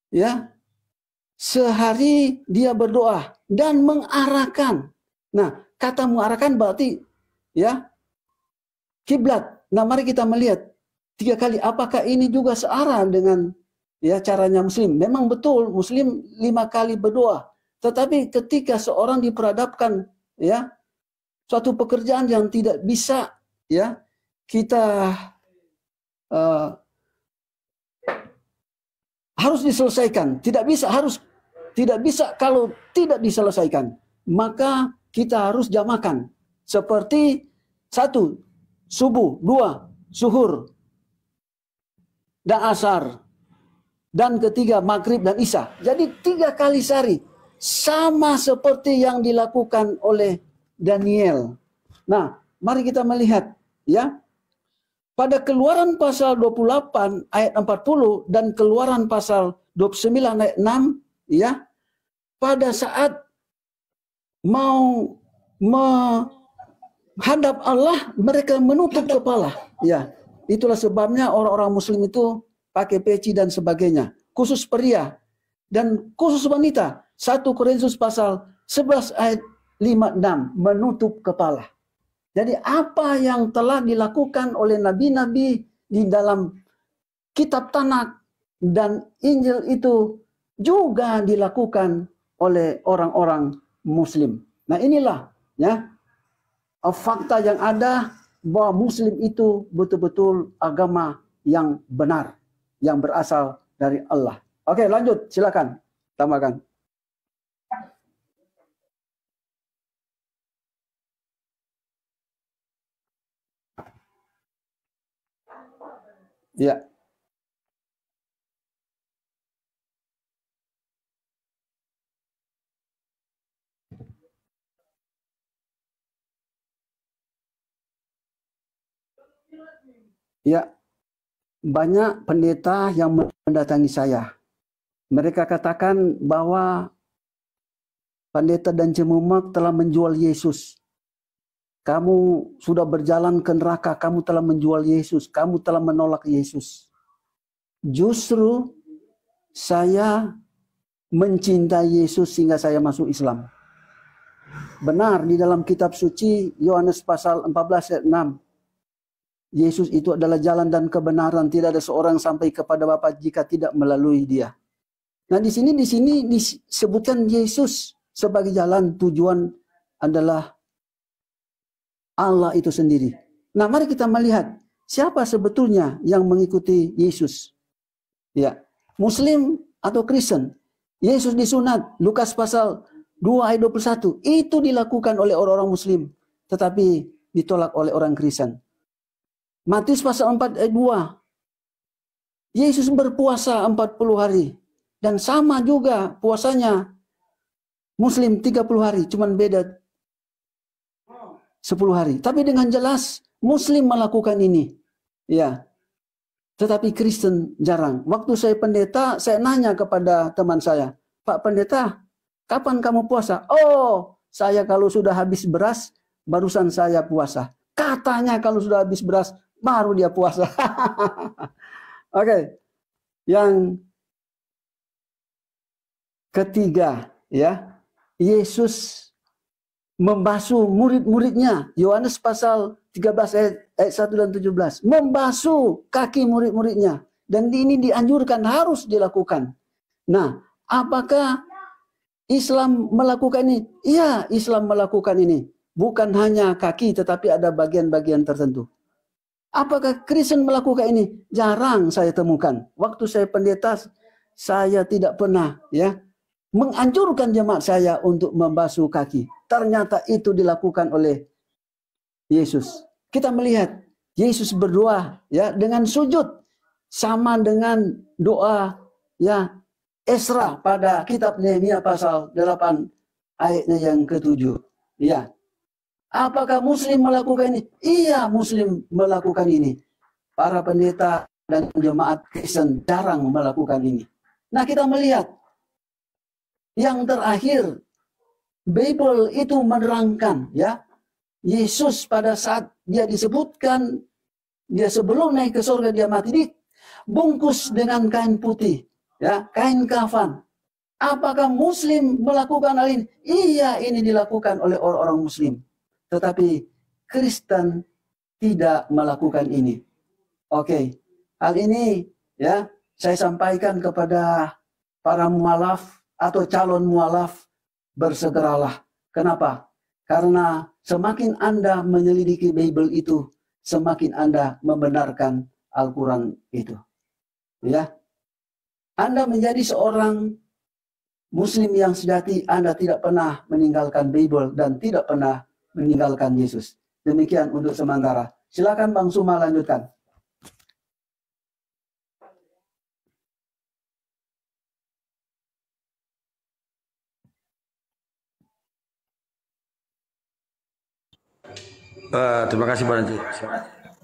ya sehari dia berdoa dan mengarahkan. Nah, kata mengarahkan berarti ya kiblat. Nah, mari kita melihat 3 kali apakah ini juga searah dengan ya caranya Muslim. Memang betul Muslim 5 kali berdoa. Tetapi ketika seorang diperhadapkan ya suatu pekerjaan yang tidak bisa ya kita harus diselesaikan, tidak bisa kalau tidak diselesaikan, maka kita harus jamakan. Seperti 1 subuh, 2 zuhur dan asar, dan ketiga maghrib dan isya. Jadi 3 kali sehari, sama seperti yang dilakukan oleh Daniel. Nah, mari kita melihat ya. Pada Keluaran pasal 28 ayat 40 dan Keluaran pasal 29 ayat 6 ya, pada saat mau menghadap Allah mereka menutup kepala ya. Itulah sebabnya orang-orang Muslim itu pakai peci dan sebagainya, khusus pria dan khusus wanita. 1 Korintus pasal 11 ayat 5-6 menutup kepala. Jadi apa yang telah dilakukan oleh nabi-nabi di dalam kitab Tanakh dan Injil itu juga dilakukan oleh orang-orang Muslim. Nah, inilah ya fakta yang ada bahwa Muslim itu betul-betul agama yang benar, yang berasal dari Allah. Oke, lanjut, silakan tambahkan. Ya. Ya. Banyak pendeta yang mendatangi saya. Mereka katakan bahwa pendeta dan cemumak telah menjual Yesus. Kamu sudah berjalan ke neraka, kamu telah menjual Yesus, kamu telah menolak Yesus. Justru saya mencintai Yesus sehingga saya masuk Islam. Benar di dalam kitab suci Yohanes pasal 14 ayat 6. Yesus itu adalah jalan dan kebenaran, tidak ada seorang sampai kepada Bapa jika tidak melalui Dia. Nah, di sini disebutkan Yesus sebagai jalan, tujuan adalah Allah itu sendiri. Nah, mari kita melihat siapa sebetulnya yang mengikuti Yesus. Ya, Muslim atau Kristen. Yesus disunat, Lukas pasal 2 ayat 21. Itu dilakukan oleh orang-orang Muslim, tetapi ditolak oleh orang Kristen. Matius pasal 4 ayat 2. Yesus berpuasa 40 hari. Dan sama juga puasanya Muslim 30 hari, cuman beda 10 hari. Tapi dengan jelas Muslim melakukan ini. Ya. Tetapi Kristen jarang. Waktu saya pendeta, saya nanya kepada teman saya, "Pak pendeta, kapan kamu puasa?" "Oh, saya kalau sudah habis beras, barusan saya puasa." Katanya kalau sudah habis beras, baru dia puasa. Oke. Yang ketiga, ya. Yesus membasuh murid-muridnya. Yohanes pasal 13 ayat 1 dan 17. Membasuh kaki murid-muridnya. Dan ini dianjurkan, harus dilakukan. Nah, apakah Islam melakukan ini? Iya, Islam melakukan ini. Bukan hanya kaki, tetapi ada bagian-bagian tertentu. Apakah Kristen melakukan ini? Jarang saya temukan. Waktu saya pendeta, saya tidak pernah ya menganjurkan jemaat saya untuk membasuh kaki. Ternyata itu dilakukan oleh Yesus. Kita melihat Yesus berdoa ya dengan sujud, sama dengan doa ya Esra pada kitab Nehemia pasal 8 ayatnya yang ke-7. Ya. Apakah Muslim melakukan ini? Iya, Muslim melakukan ini. Para pendeta dan jemaat Kristen jarang melakukan ini. Nah, kita melihat yang terakhir, Bible itu menerangkan, ya, Yesus pada saat dia disebutkan, dia sebelum naik ke surga dia mati dibungkus dengan kain putih, ya, kain kafan. Apakah Muslim melakukan hal ini? Iya, ini dilakukan oleh orang-orang Muslim. Tetapi Kristen tidak melakukan ini. Oke, hal ini ya saya sampaikan kepada para mualaf atau calon mualaf, bersegeralah. Kenapa? Karena semakin Anda menyelidiki Bible itu, semakin Anda membenarkan Al-Quran itu. Ya, Anda menjadi seorang Muslim yang sejati, Anda tidak pernah meninggalkan Bible dan tidak pernah meninggalkan Yesus. Demikian untuk sementara. Silakan Bang Suma lanjutkan. Terima kasih Pak Nanti.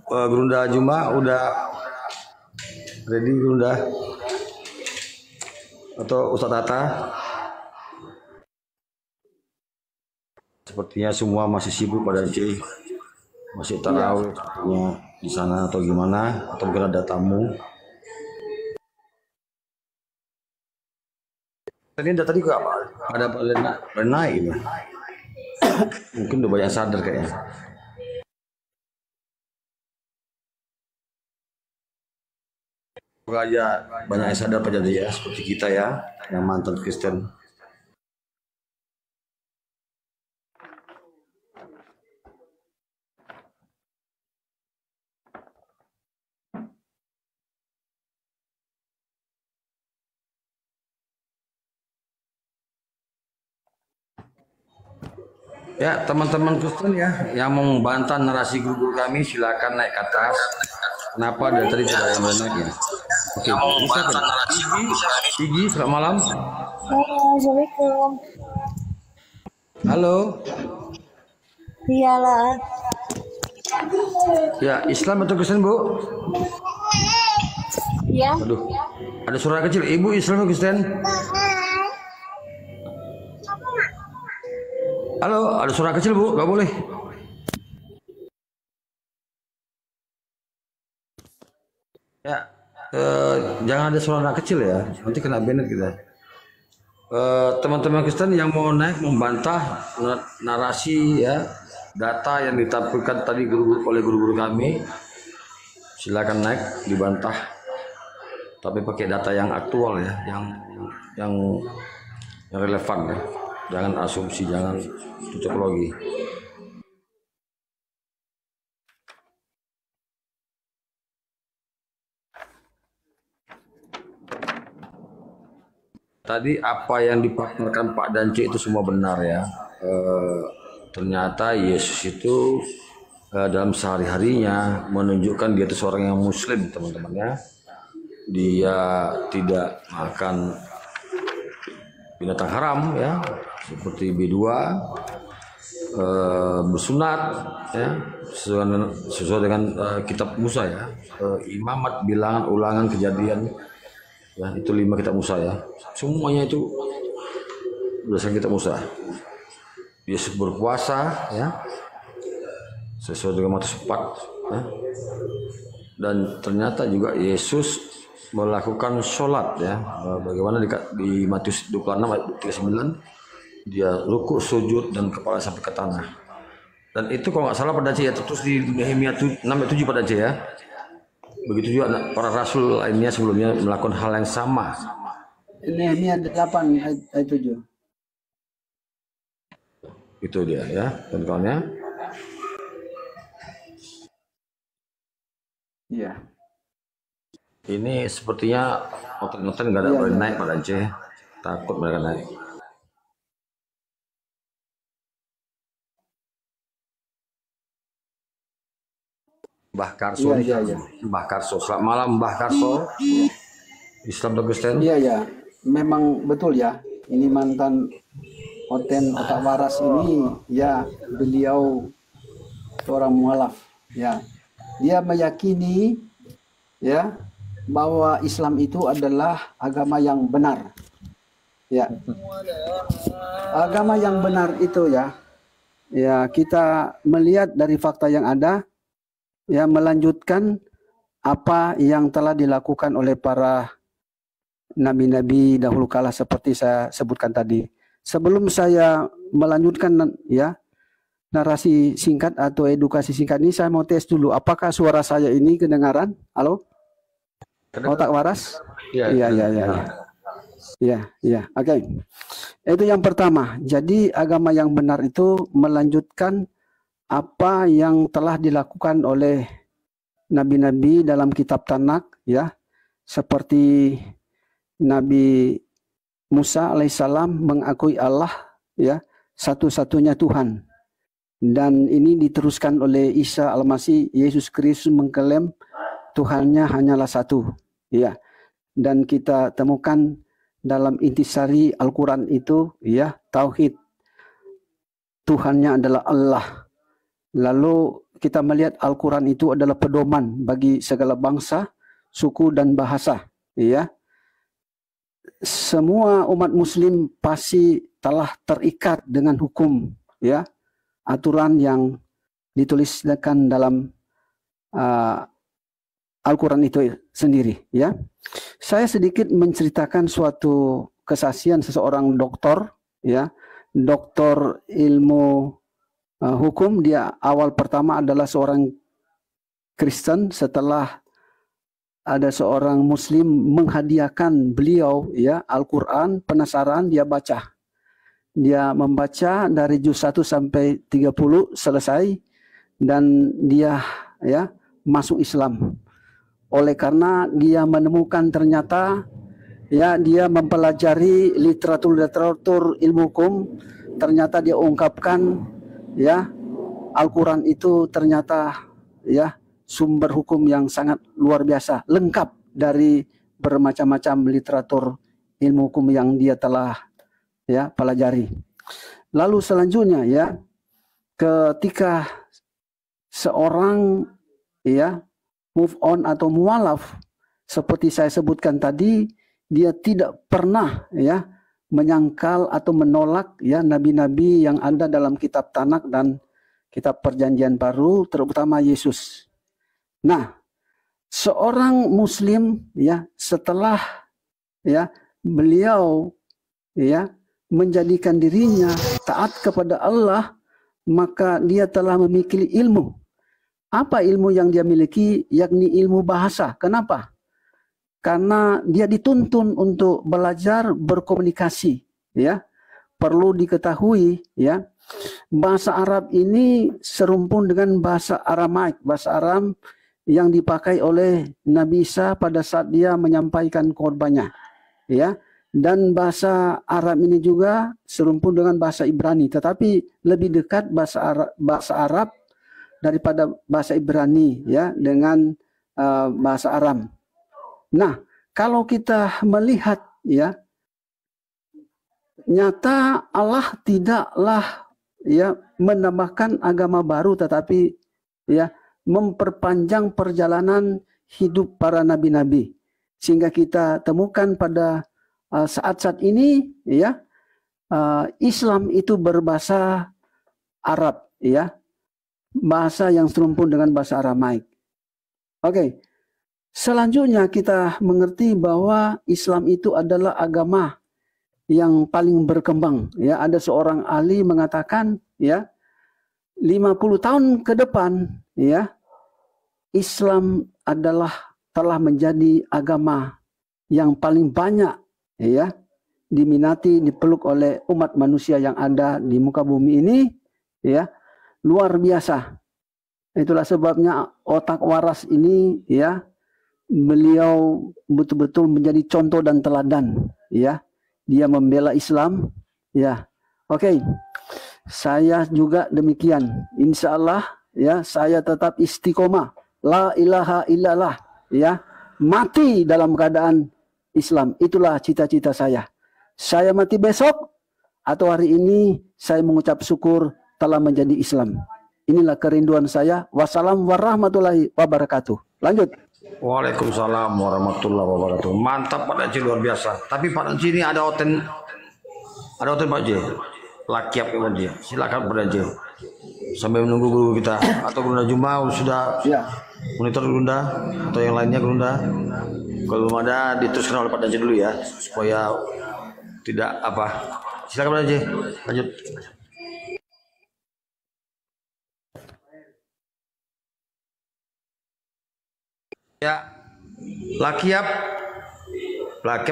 Gerunda Juma udah ready Gerunda? Atau Ustadz Tata? Sepertinya semua masih sibuk pada Nanti. Masih tarawih sepertinya di sana atau gimana? Atau mungkin ada tamu? Tadi kok apa? Ada naik ini. Mungkin udah banyak sadar kayaknya. Semoga aja banyak yang sadar pada dia seperti kita ya, yang mantan Kristen. Ya, teman-teman Kristen ya, yang mau membantah narasi guru kami, silakan naik ke atas. Kenapa dari tadi tidak yang naik ya? Oke, bisa kan? Igi, selamat malam. Assalamualaikum. Halo. Iyalah. Ya, Islam atau Kristen, Bu? Iya. Aduh, ada suara kecil. Ibu Islam atau Kristen? Halo, ada suara kecil Bu, nggak boleh. Ya, jangan ada suara anak kecil ya, nanti kena banned kita. Teman-teman Kristen yang mau naik membantah narasi ya, data yang ditampilkan tadi oleh guru-guru kami, silakan naik dibantah. Tapi pakai data yang aktual ya, yang relevan ya. Jangan asumsi, jangan cocokologi. Tadi apa yang dipaparkan Pak Dance itu semua benar ya. Ternyata Yesus itu dalam sehari-harinya menunjukkan dia itu seorang yang Muslim, teman-teman ya. Dia tidak makan binatang haram ya, seperti B2, bersunat ya, sesuai dengan kitab Musa ya, Imamat, Bilangan, Ulangan, Kejadian ya, itu 5 kitab Musa ya, semuanya itu berdasarkan kitab Musa. Yesus berpuasa ya, sesuai dengan Matius 4 ya. Dan ternyata juga Yesus melakukan sholat ya, bagaimana di Matius 26 ayat 39 dia ruku, sujud dan kepala sampai ke tanah. Dan itu kalau nggak salah pada ya, terus di Nehemia 6 ayat 7 pada ya. Begitu juga para rasul lainnya sebelumnya melakukan hal yang sama. Nehemia 8 ayat 7. Itu dia ya, contohnya. Iya. Ini sepertinya noten nggak ada boleh naik pada Aceh, takut mereka naik. Mbah Karso, Iya. Mbah Karso, selamat malam Mbah Karso. Islam atau Kristen? Iya. memang betul ya. Ini mantan Oten Otak Waras ini ya, beliau seorang mualaf ya. Dia meyakini ya bahwa Islam itu adalah agama yang benar. Ya. Agama yang benar itu ya. Ya, kita melihat dari fakta yang ada ya, melanjutkan apa yang telah dilakukan oleh para nabi-nabi dahulu kala seperti saya sebutkan tadi. Sebelum saya melanjutkan ya narasi singkat atau edukasi singkat ini, saya mau tes dulu apakah suara saya ini kedengaran? Halo? Otak Waras? Iya. Oke. Itu yang pertama. Jadi agama yang benar itu melanjutkan apa yang telah dilakukan oleh nabi-nabi dalam kitab Tanak ya, seperti Nabi Musa alaihissalam mengakui Allah ya satu-satunya Tuhan, dan ini diteruskan oleh Isa Al-Masih, Yesus Kristus mengklaim Tuhannya hanyalah satu ya, dan kita temukan dalam intisari Al-Quran itu ya, tauhid Tuhannya adalah Allah. Lalu kita melihat Al-Quran itu adalah pedoman bagi segala bangsa, suku dan bahasa ya. Semua umat muslim pasti telah terikat dengan hukum ya, aturan yang dituliskan dalam Al-Quran itu sendiri ya. Saya sedikit menceritakan suatu kesaksian seseorang doktor ya, doktor ilmu hukum. Dia awal pertama adalah seorang Kristen, setelah ada seorang Muslim menghadiahkan beliau ya Al-Quran, penasaran dia baca. Dia membaca dari juz 1 sampai 30 selesai, dan dia ya masuk Islam. Oleh karena dia menemukan ternyata ya, dia mempelajari literatur ilmu hukum, ternyata dia ungkapkan ya Al-Quran itu ternyata ya sumber hukum yang sangat luar biasa, lengkap dari bermacam-macam literatur ilmu hukum yang dia telah ya pelajari. Lalu selanjutnya ya, ketika seorang ya move on atau mualaf seperti saya sebutkan tadi, dia tidak pernah ya menyangkal atau menolak ya nabi-nabi yang ada dalam kitab Tanak dan kitab Perjanjian Baru, terutama Yesus. Nah, seorang muslim ya setelah ya beliau ya menjadikan dirinya taat kepada Allah, maka dia telah memiliki ilmu. Apa ilmu yang dia miliki? Yakni ilmu bahasa. Kenapa? Karena dia dituntun untuk belajar berkomunikasi ya. Perlu diketahui ya, bahasa Arab ini serumpun dengan bahasa Aramaik, bahasa Aram yang dipakai oleh Nabi Isa pada saat dia menyampaikan khotbahnya ya. Dan bahasa Arab ini juga serumpun dengan bahasa Ibrani, tetapi lebih dekat bahasa Arab daripada bahasa Ibrani ya dengan bahasa Aram. Nah, kalau kita melihat ya, nyata Allah tidaklah ya menambahkan agama baru, tetapi ya memperpanjang perjalanan hidup para nabi-nabi, sehingga kita temukan pada saat-saat ini ya Islam itu berbahasa Arab ya, bahasa yang serumpun dengan bahasa Aramaik. Oke. Selanjutnya kita mengerti bahwa Islam itu adalah agama yang paling berkembang ya. Ada seorang ahli mengatakan ya 50 tahun ke depan ya Islam telah menjadi agama yang paling banyak ya diminati, dipeluk oleh umat manusia yang ada di muka bumi ini ya, luar biasa. Itulah sebabnya Otak Waras ini ya, beliau betul-betul menjadi contoh dan teladan ya. Dia membela Islam ya. Oke. Saya juga demikian. Insya Allah ya, saya tetap istiqomah. La ilaha illallah ya. Mati dalam keadaan Islam. Itulah cita-cita saya. Saya mati besok atau hari ini saya mengucap syukur telah menjadi Islam. Inilah kerinduan saya. Wassalamualaikum warahmatullahi wabarakatuh. Lanjut. Waalaikumsalam warahmatullahi wabarakatuh. Mantap Pak Daci, luar biasa. Tapi Pak Daci ini ada oten Pak J. Lakiap Pak J. Silakan Pak Daci. Sambil menunggu guru kita atau Gurunda Juma sudah monitor Gurunda atau yang lainnya Gurunda. Kalau belum ada diteruskan oleh Pak Daci dulu ya supaya tidak apa. Silakan Pak Daci. Lanjut. Ya, lakiap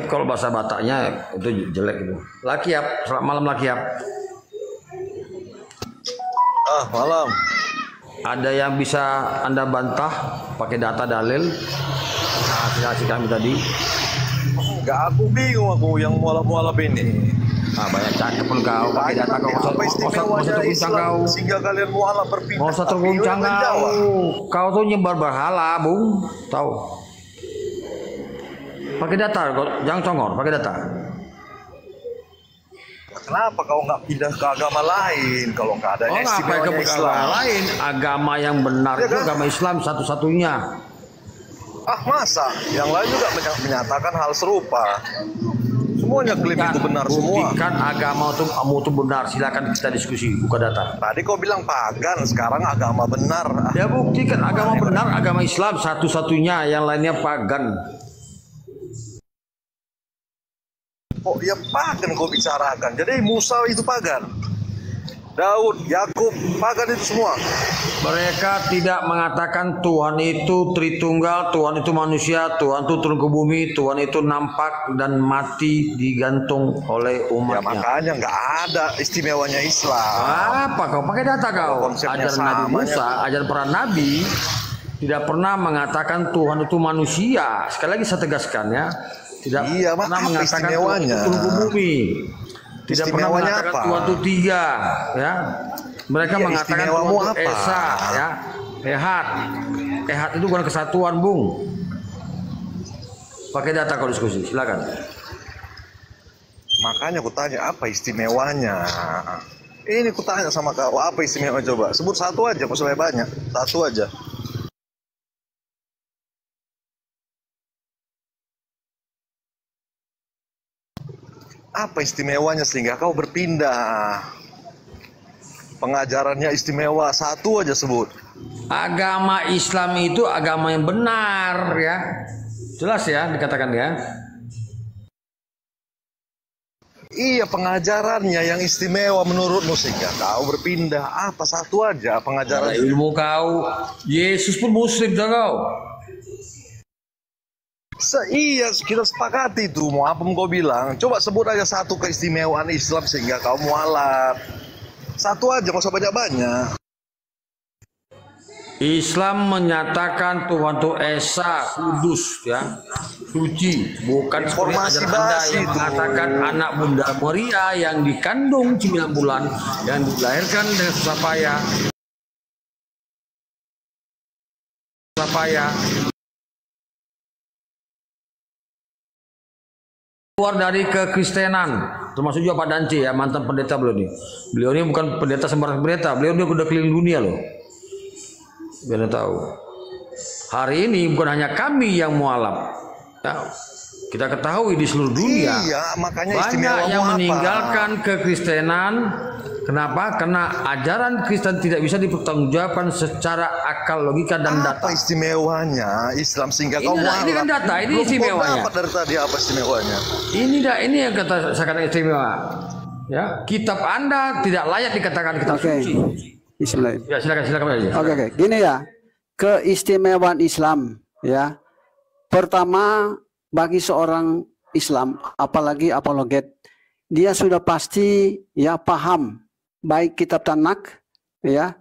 kalau bahasa Bataknya itu jelek itu. Lakiap, selamat malam lakiap. Malam. Ada yang bisa Anda bantah pakai data dalil hasil kami tadi? Enggak, aku bingung aku yang mualaf-mualaf ini. Banyak cakep pun kau pakai data kau. Apa istimewanya Islam sehingga kalian mualaf berpindah? Mau usah terguncang kau tuh nyebar berhala, Bung. Tahu? Pakai data, jangan congor, pakai data. Kenapa kau nggak pindah ke agama lain kalau nggak ada istimewanya Islam? Lain, agama yang benar itu agama Islam satu-satunya. Masa? Yang lain juga menyatakan hal serupa. Semuanya klaim itu benar semua. Buktikan agama itu benar. Silakan kita diskusi, buka data. Tadi kau bilang pagan, sekarang agama benar. Ya buktikan agama benar, agama Islam satu-satunya, yang lainnya pagan. Oh ya pagan kau bicarakan. Jadi Musa itu pagan, Daud, Yakub, pagan itu semua. Mereka tidak mengatakan Tuhan itu Tritunggal, Tuhan itu manusia, Tuhan itu turun ke bumi, Tuhan itu nampak dan mati digantung oleh umatnya. Ya makanya nggak ada istimewanya Islam. Apa kau pakai data kau? Ajaran Nabi Musa, ajaran para nabi tidak pernah mengatakan Tuhan itu manusia. Sekali lagi saya tegaskan ya, tidak pernah mengatakan Tuhan itu turun ke bumi. Tidak pernah mengatakan Tuhan itu tiga, ya. Mereka mengatakan Tuhan itu Esa, ya. Ehad itu bukan kesatuan, Bung. Pakai data kalau diskusi, silakan. Makanya aku tanya apa istimewanya. Ini aku tanya sama kau, apa istimewanya coba? Sebut satu aja, kok sampai banyak. Satu aja. Apa istimewanya sehingga kau berpindah? Pengajarannya istimewa, satu aja sebut. Agama Islam itu agama yang benar, ya. Jelas ya dikatakan ya. Iya, pengajarannya yang istimewa menurutmu sehingga kau berpindah. Apa satu aja pengajaran? Ilmu kau, Yesus pun Muslim dah kau. Iya, kita sepakati itu. Mau apa kau bilang? Coba sebut aja satu keistimewaan Islam sehingga kau mualaf. Satu aja, nggak usah banyak-banyak. Islam menyatakan Tuhan itu Esa, kudus, ya, suci. Bukan informasi seperti Anda yang mengatakan anak Bunda Maria yang dikandung 9 bulan, yang dilahirkan dengan susah payah. Keluar dari kekristenan, termasuk juga Pak Danci ya, mantan pendeta beliau nih. Beliau ini bukan pendeta sembarang pendeta, beliau udah keliling dunia loh. Biar tahu. Hari ini bukan hanya kami yang mualaf, ya, kita ketahui di seluruh dunia. Iya, makanya banyak yang meninggalkan kekristenan. Kenapa? Karena ajaran Kristen tidak bisa dipertanggungjawabkan secara akal, logika dan data. Apa istimewanya Islam sehingga kau mualaf? Ini kan data, ini istimewanya. Dapat dari tadi apa istimewanya? Ini yang kata saya katakan istimewa. Ya, kitab Anda tidak layak dikatakan kitab suci. Bismillah. Ya, silakan aja. Oke. Gini ya, keistimewaan Islam ya. Pertama, bagi seorang Islam, apalagi apologet, dia sudah pasti ya paham baik kitab Tanak ya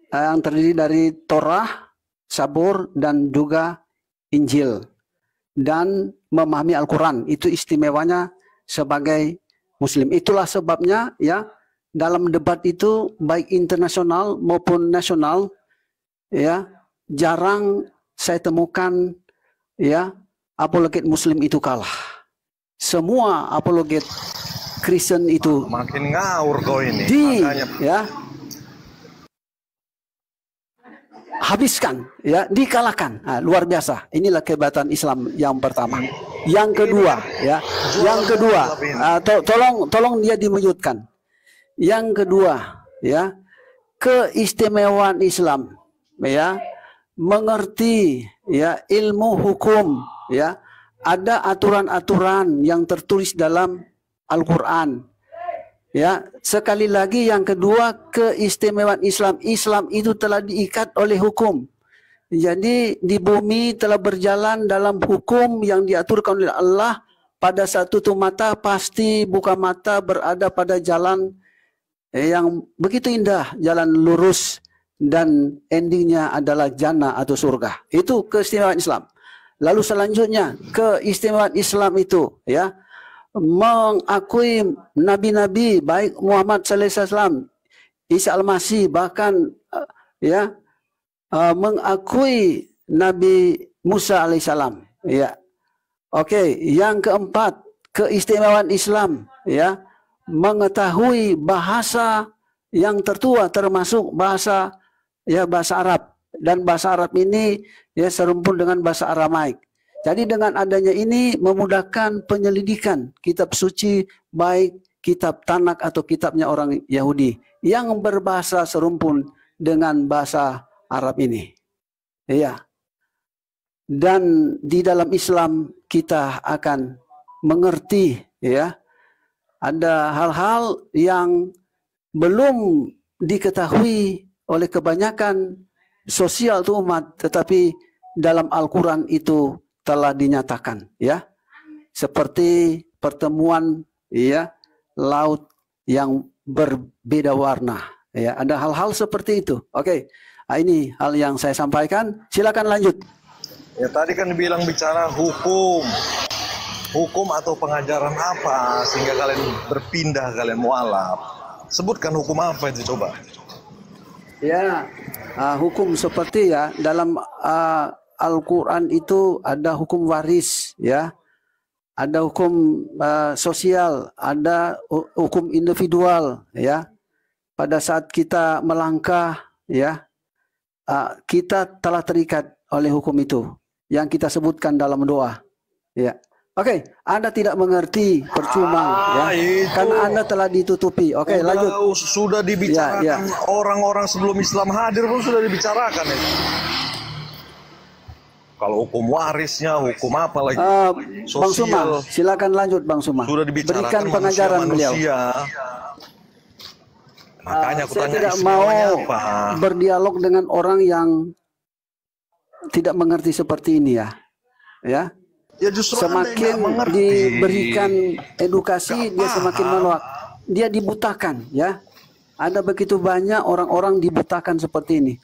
yang terdiri dari Torah, Zabur dan juga Injil, dan memahami Al-Quran. Itu istimewanya sebagai Muslim. Itulah sebabnya ya dalam debat itu baik internasional maupun nasional ya jarang saya temukan ya apologet Muslim itu kalah. Semua apologet Kristen itu makin ngawur kau ini. Makanya ya habiskan, ya dikalahkan. Nah, luar biasa. Inilah kehebatan Islam yang pertama. Yang kedua, ya, yang kedua, tolong dia dimujudkan. Yang kedua, ya, keistimewaan Islam, ya, mengerti, ya, ilmu hukum, ya, ada aturan-aturan yang tertulis dalam Al-Quran. Ya, sekali lagi yang kedua, keistimewaan Islam. Islam itu telah diikat oleh hukum. Jadi di bumi telah berjalan dalam hukum yang diaturkan oleh Allah. Pada saat tutup mata pasti buka mata berada pada jalan yang begitu indah, jalan lurus, dan endingnya adalah jannah atau surga. Itu keistimewaan Islam. Lalu selanjutnya keistimewaan Islam itu, ya, mengakui nabi-nabi baik Muhammad sallallahu alaihi wasallam, Isa al-Masih, bahkan ya mengakui Nabi Musa alaihissalam, ya. Oke, yang keempat, keistimewaan Islam, ya, mengetahui bahasa yang tertua termasuk bahasa, ya, bahasa Arab, dan bahasa Arab ini, ya, serumpun dengan bahasa Aramaik. Jadi dengan adanya ini memudahkan penyelidikan kitab suci, baik kitab Tanak atau kitabnya orang Yahudi yang berbahasa serumpun dengan bahasa Arab ini. Iya. Dan di dalam Islam kita akan mengerti, ya, ada hal-hal yang belum diketahui oleh kebanyakan sosial itu umat, tetapi dalam Al-Quran itu telah dinyatakan, ya, seperti pertemuan, ya, laut yang berbeda warna, ya, ada hal-hal seperti itu. Oke, ini hal yang saya sampaikan. Silakan lanjut. Ya tadi kan bilang bicara hukum atau pengajaran apa sehingga kalian berpindah, kalian mualaf. Sebutkan hukum apa itu coba. Ya, hukum seperti, ya, dalam Al-Quran itu ada hukum waris, ya, ada hukum sosial, ada hukum individual, ya. Pada saat kita melangkah, ya, kita telah terikat oleh hukum itu yang kita sebutkan dalam doa, ya. Oke, Anda tidak mengerti, percuma, ya, karena Anda telah ditutupi. Oke, lanjut. Sudah dibicarakan, ya, ya. Orang-orang sebelum Islam hadir pun sudah dibicarakan itu. Kalau hukum warisnya, hukum apa lagi? Bang Suma, silakan lanjut, Bang Suma. Sudah dibicarakan, berikan pengajaran beliau. Makanya aku saya tanya, tidak mau apa? Berdialog dengan orang yang tidak mengerti seperti ini, ya. Ya. Ya justru semakin diberikan edukasi, dia semakin menolak. Dia dibutakan, ya. Ada begitu banyak orang-orang dibutakan seperti ini.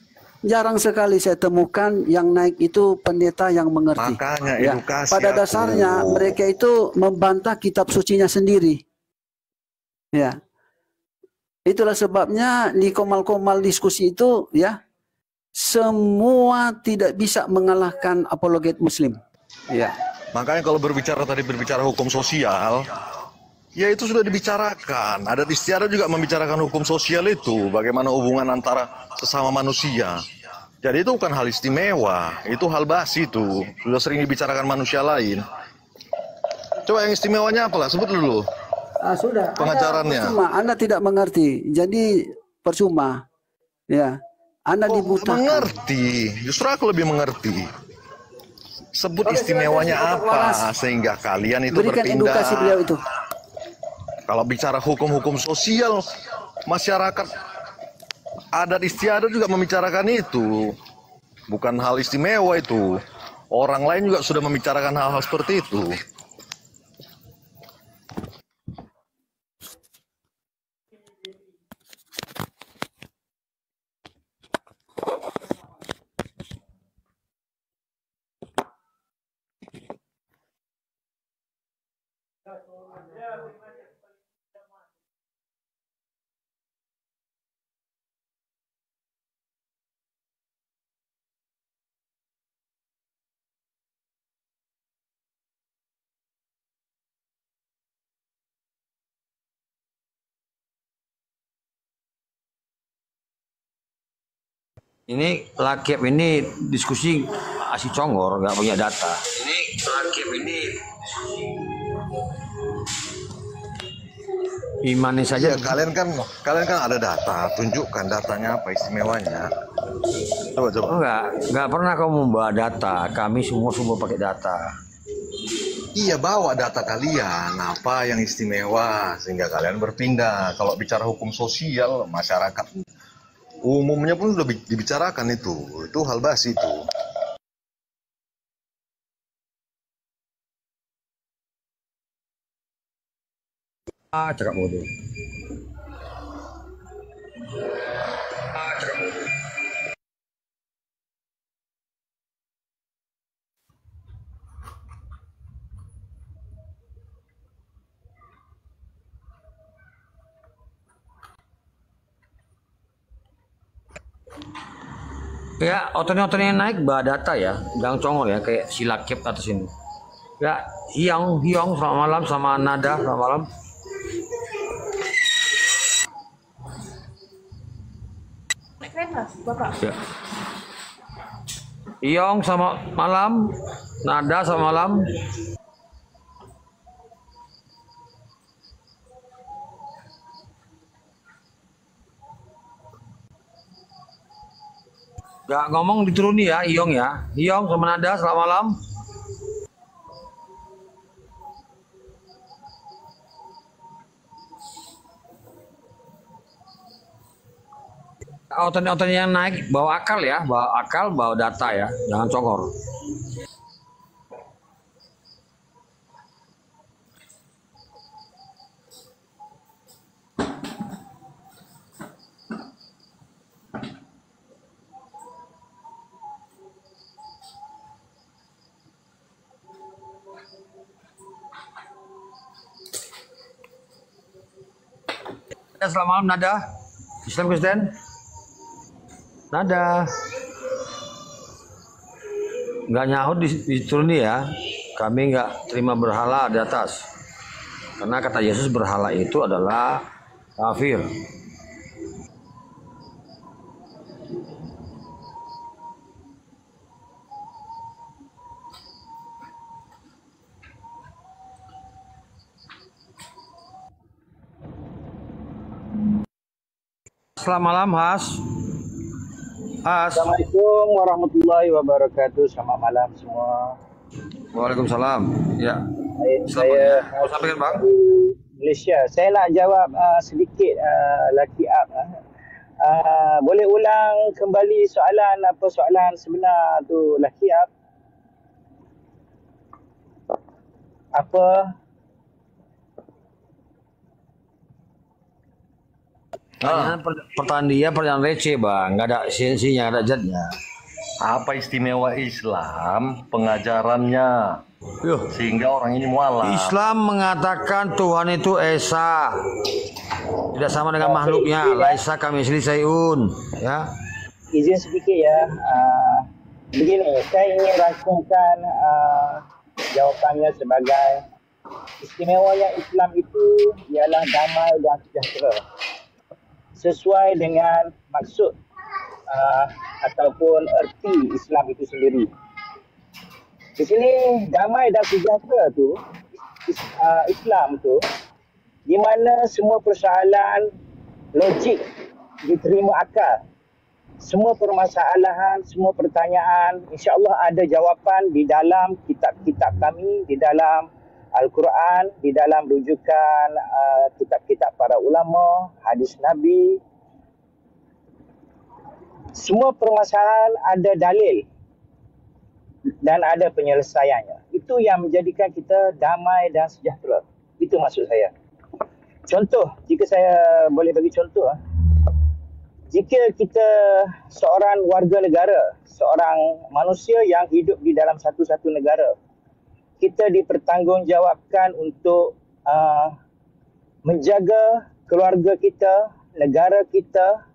Jarang sekali saya temukan yang naik itu pendeta yang mengerti. Makanya ya. edukasi Pada dasarnya mereka itu membantah kitab sucinya sendiri. Ya. Itulah sebabnya di komal-komal diskusi itu, ya, semua tidak bisa mengalahkan apologet Muslim. Ya. Makanya kalau berbicara hukum sosial, ya itu sudah dibicarakan. Adat istiadat juga membicarakan hukum sosial itu, bagaimana hubungan antara sesama manusia. Jadi itu bukan hal istimewa, itu hal basi itu. Sudah sering dibicarakan manusia lain. Coba yang istimewanya apalah, sebut dulu. Sudah. Pengajarannya. Anda tidak mengerti, jadi percuma. Ya, Anda dibutakan. Mengerti, justru aku lebih mengerti. Sebut istimewanya apa sehingga kalian itu berikan berpindah. Edukasi beliau itu. Kalau bicara hukum-hukum sosial, masyarakat adat istiadat juga membicarakan itu. Bukan hal istimewa itu. Orang lain juga sudah membicarakan hal-hal seperti itu. Ini Lakip ini diskusi asli congor, nggak punya data. Ini Lakip ini imani saja. Ya, kalian kan ada data, tunjukkan datanya apa istimewanya. Coba. Enggak pernah kamu membawa data. Kami semua pakai data. Iya, bawa data kalian, apa yang istimewa sehingga kalian berpindah. Kalau bicara hukum sosial, masyarakat umumnya pun sudah dibicarakan itu hal basi itu. Cakap bodoh. Ya, otot-ototnya naik bawa data ya, jangan congol ya, kayak si Lakip atas ini. Ya, hiong, selamat malam, sama Nada, selamat malam. Ya. Hiong sama malam, Nada sama malam. Gak ngomong dituruni ya, Iyong ya. Iyong sama Nada, selamat malam. Otot-otot yang naik, bawa akal ya, bawa data ya, jangan congor. Selamat malam Nada. Islam Kristen. Nada. Nggak nyahut dituruni ya. Kami nggak terima berhala di atas. Karena kata Yesus berhala itu adalah kafir. Selamat malam, Has. Assalamualaikum warahmatullahi wabarakatuh. Selamat malam semua. Waalaikumsalam. Ya. Saya mau sampaikan Bang. Malaysia. Saya nak jawab sedikit Lucky Up. Boleh ulang kembali soalan sebenar tu Lucky Up? Apa? Pertanyaan receh Bang, nggak ada esensinya, nggak ada jadnya. Apa istimewa Islam pengajarannya sehingga orang ini mualaf? Islam mengatakan Tuhan itu esa, tidak sama dengan makhluknya. Laisa kamisli sayun. Ya. Izin sedikit ya. Begini, saya ingin rangkumkan jawapannya sebagai istimewanya Islam itu ialah damai dan sejahtera. Sesuai dengan maksud ataupun erti Islam itu sendiri. Di sini damai dan sejahtera tu Islam tu di mana semua persoalan logik diterima akal. Semua permasalahan, semua pertanyaan insya-Allah ada jawapan di dalam kitab-kitab kami, di dalam Al-Quran, di dalam rujukan kitab-kitab para ulama, hadis Nabi. Semua permasalahan ada dalil dan ada penyelesaiannya. Itu yang menjadikan kita damai dan sejahtera. Itu maksud saya. Contoh, jika saya boleh bagi contoh. Jika kita seorang warga negara, seorang manusia yang hidup di dalam satu-satu negara, kita dipertanggungjawabkan untuk menjaga keluarga kita, negara kita,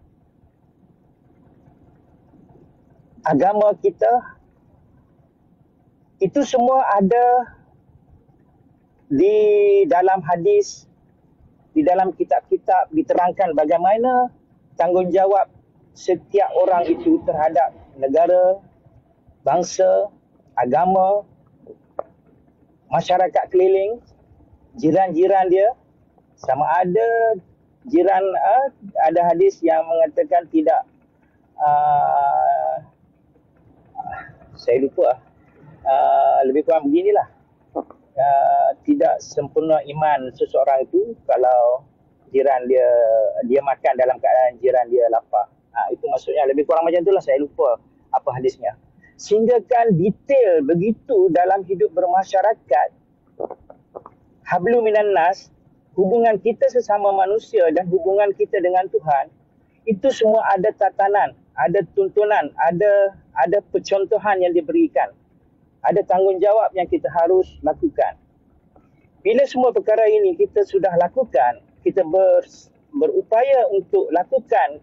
agama kita. Itu semua ada di dalam hadis, di dalam kitab-kitab diterangkan bagaimana tanggungjawab setiap orang itu terhadap negara, bangsa, agama, masyarakat keliling, jiran-jiran dia. Sama ada jiran, ada hadis yang mengatakan tidak, saya lupa, lebih kurang beginilah. Tidak sempurna iman seseorang itu kalau jiran dia makan dalam keadaan jiran dia lapar. Itu maksudnya lebih kurang macam itulah, saya lupa apa hadisnya. Sehingga kan detail begitu dalam hidup bermasyarakat, hablu minan nas, hubungan kita sesama manusia dan hubungan kita dengan Tuhan, itu semua ada tatanan, ada tuntunan, ada percontohan yang diberikan. Ada tanggungjawab yang kita harus lakukan. Bila semua perkara ini kita sudah lakukan, kita berupaya untuk lakukan